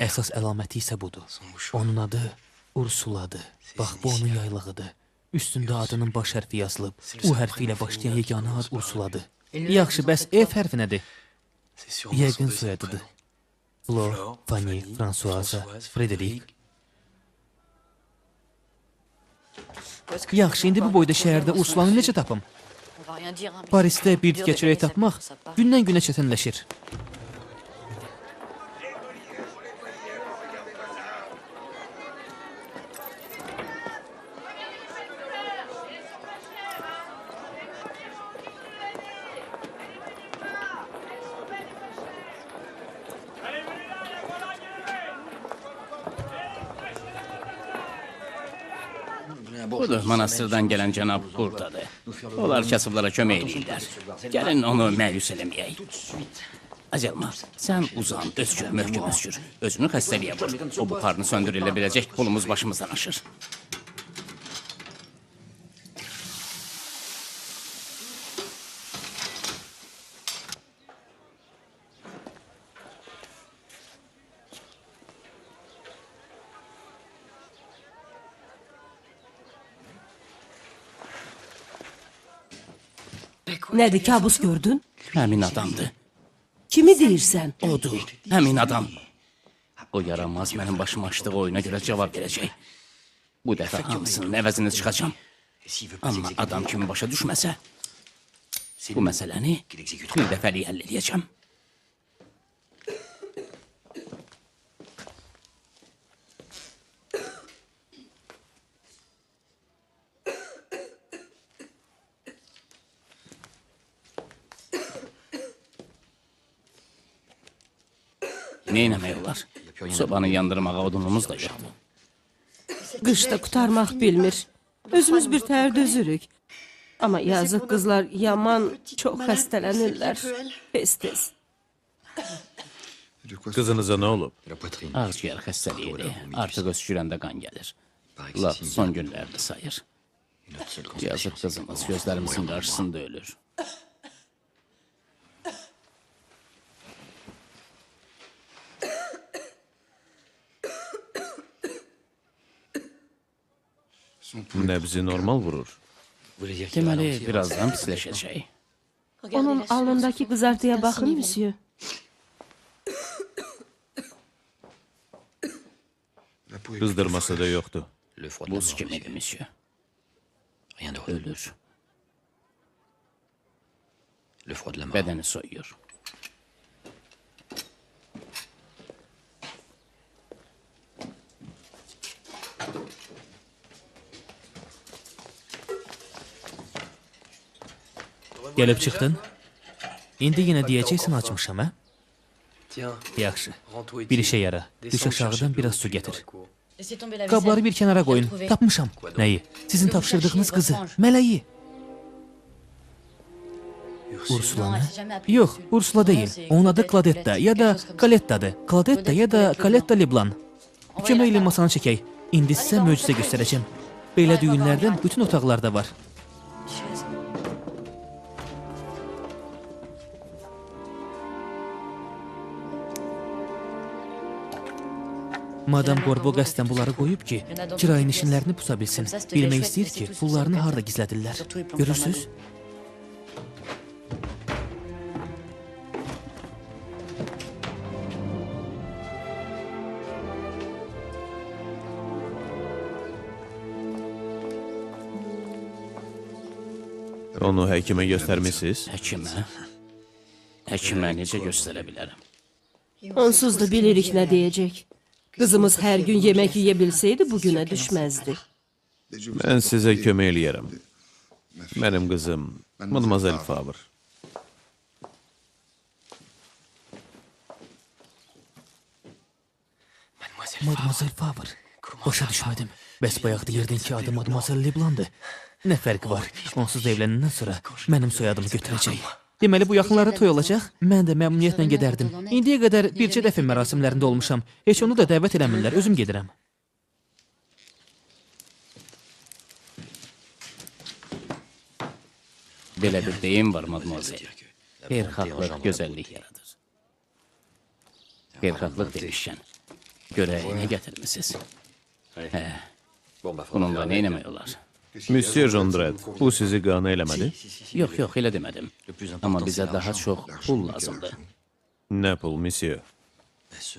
S4: Əsas əlaməti isə budur. Onun adı Ursula'dır. Bax, bu onun yaylığıdır. Üstündə adının baş hərfi yazılıb. U hərfi ilə başlayan yeganə ad Ursula'dır. Yaxşı, bəs F hərfi nədir? Yəqin soyadıdır. Flor, Fanny, Françoise, Frederic. Yaxşı, indi bu boyda şəhərdə Ursulanı necə tapım? Parisdə bir tikə çörək tapmaq gündən günə çətinləşir.
S3: Budur, monastırdan gələn cənab buradadır. Onlar kasıblara kömək edirlər. Gəlin onu məyus eləməyək. Acəlma, sən uzan, öskür, möhkəm öskür. Özünü xəstəliyə vur. O buxarını söndürülə biləcək, pulumuz başımızdan aşır.
S2: Nədir, kabus gördün?
S3: Həmin adamdır.
S2: Kimi deyirsən?
S3: Odur, həmin adam. O yaramaz mənim başım açdığı oyuna görə cavab verəcək. Bu dəfə hamısının əvəzini çıxacam. Amma adam kimi başa düşməsə, bu məsələni bir dəfəlik həll edəcəm. Neynəmək olar? Sobanı yandırmağa odunumuz da yoxdur.
S2: Qışda qutarmaq bilmir. Özümüz bir təhər dözürük. Amma yazıq qızlar yaman çox xəstələnirlər. Tez-tez.
S1: Qızınıza nə olub?
S3: Ağciyər xəstəliyidir. Artıq öskürəndə qan gəlir. Lap son günlərdə sayır. Yazıq qızımız gözlərimizin qarşısında ölür.
S1: Nəbzi normal vurur.
S3: Deməli, birazdan pisləşəcək.
S2: Onun alnındakı qızartıya baxın, müsyo.
S1: Qızdırması da yoxdur.
S3: Buz kimidir, müsyo. Ölür. Bədəni soyuyor.
S4: Gəlib çıxdın? İndi yenə deyəcəksən açmışam, hə? Yaxşı. Bir işə yara. Düş aşağıdan biraz su gətir. Qabları bir kənara qoyun. Tapmışam. Nəyi? Sizin tapşırdığınız qızı. Mələyi. Ursulanı? Yox, Ursula deyil. Onun adı Kladetta ya da Kalettadır. Kladetta ya da Kaletta Leblan. Kömək ilə masanı çəkək. İndi sizə möcüzə göstərəcəm. Belə düyünlərdən bütün otaqlarda var. Madam Qorbo qəsdən bunları qoyub ki, kirayənişinlərini pusa bilsin. Bilmək istəyir ki, pullarını harda gizlədirlər. Görürsüz?
S1: Onu həkimə göstərmisiniz?
S3: Həkimə necə göstərə bilərəm?
S2: Onsuz da bilirik nə deyəcək. Qızımız hər gün yemək yeyə bilsəydi, bugünə düşməzdi.
S1: Mən sizə kömək eləyərəm. Mənim qızım, Mademoiselle Fabre.
S4: Mademoiselle Fabre. Başa düşmədim. Bəs bayaq deyirdin ki, adı Mademoiselle Leblanc-dır. Nə fərqi var? Onsuz da evlənəndən sonra mənim soyadımı götürəcək. Deməli, bu yaxınlarda toy olacaq. Mən də məmnuniyyətlə gedərdim. İndiyə qədər bircə dəfn mərasimlərində olmuşam. Heç onu da dəvət eləmirlər, özüm gedirəm.
S3: Belə bir deyim var, mademoiselle. Xeyirxahlıq gözəllik yaradır. Xeyirxahlıq demişkən, görək nə gətirmisiniz? Bununla nə eləmək olar?
S1: Monsieur Jondret, bu sizi qane eləmədi?
S3: Yox, elə demədim. Amma bizə daha çox pul lazımdır.
S1: Nə pul, monsieur?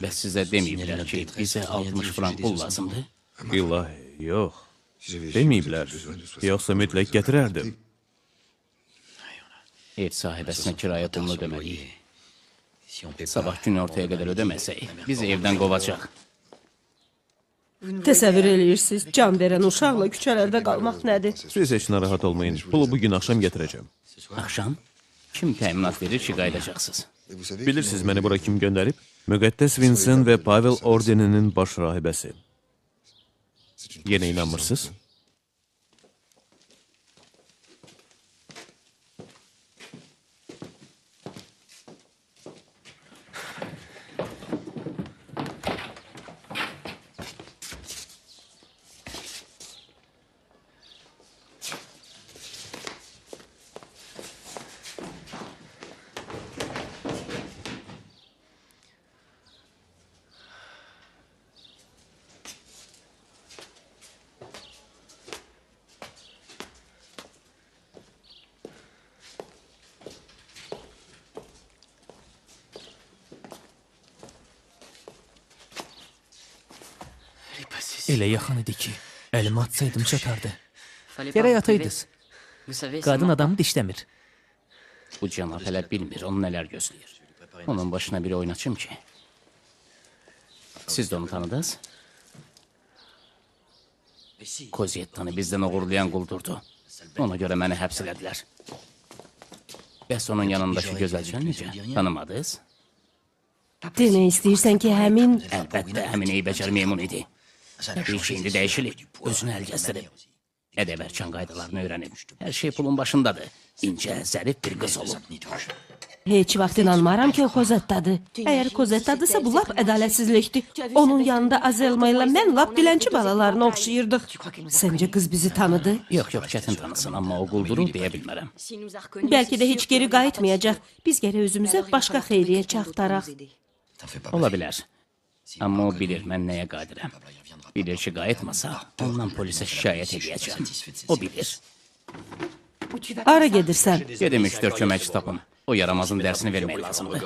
S3: Bəs sizə deməyiblər ki, bizə 60 frank pul lazımdır?
S1: İlahi, yox. Deməyiblər. Yoxsa mütləq gətirərdim.
S3: Ev sahibəsinə kirayə pulunu ödəməliyik. Sabah gün ortaya qədər ödəməsək, bizi evdən qovacaq.
S2: Təsəvvür eləyirsiniz, can verən uşaqla küçələrdə qalmaq nədir?
S1: Siz heç narahat olmayın. Pulu bugün axşam gətirəcəm.
S3: Axşam? Kim təminat verir ki, qayıdacaqsınız?
S1: Bilirsiniz məni bura kim göndərib? Müqəddəs Vincent və Pavel ordeninin baş rahibəsi. Yenə inanmırsınız?
S4: Elə yaxın idi ki, əlimi atsaydım çatardı. Gərək ataydınız. Qadın adamı dişləmir.
S3: Bu cənab hələ bilmir, onu nələr gözləyir. Onun başına biri oynaçım ki. Siz də onu tanıdınız? Kozettanı bizdən uğurlayan quldurdu. Ona görə məni həbs elədilər. Bəs onun yanındakı gözəlçən necə? Tanımadınız?
S2: Demək istəyirsən ki, həmin...
S3: Əlbəttə, həmin eybəcər meymun idi. Bir şey indi dəyişilib, özünü əl gəzdirib. Ədəb-ərkan qaydalarını öyrənib. Hər şey pulun başındadır. İncə, zərif bir qız olub.
S2: Heç vaxt inanmaram ki, o Kozettadır. Əgər Kozettadırsa, bu lap ədalətsizlikdir. Onun yanında Azelma ilə mən lap dilənçi balalarına oxşayırdıq. Səncə qız bizi tanıdı?
S3: Yox, çətin tanısın, amma o quldurur deyə bilmərəm.
S2: Bəlkə də heç geri qayıtmayacaq. Biz gərək özümüzə başqa xeyriyyə çaxtaraq.
S3: Ola bilər. Amma o bilir mən nəyə qadirəm. Bilir ki, qayıtmasa, ondan polisə şikayət edəcəm. O bilir.
S2: Hara gedirsən?
S3: Gedim 3-4 köməkçi tapım. O yaramazın dərsini vermək lazımdır.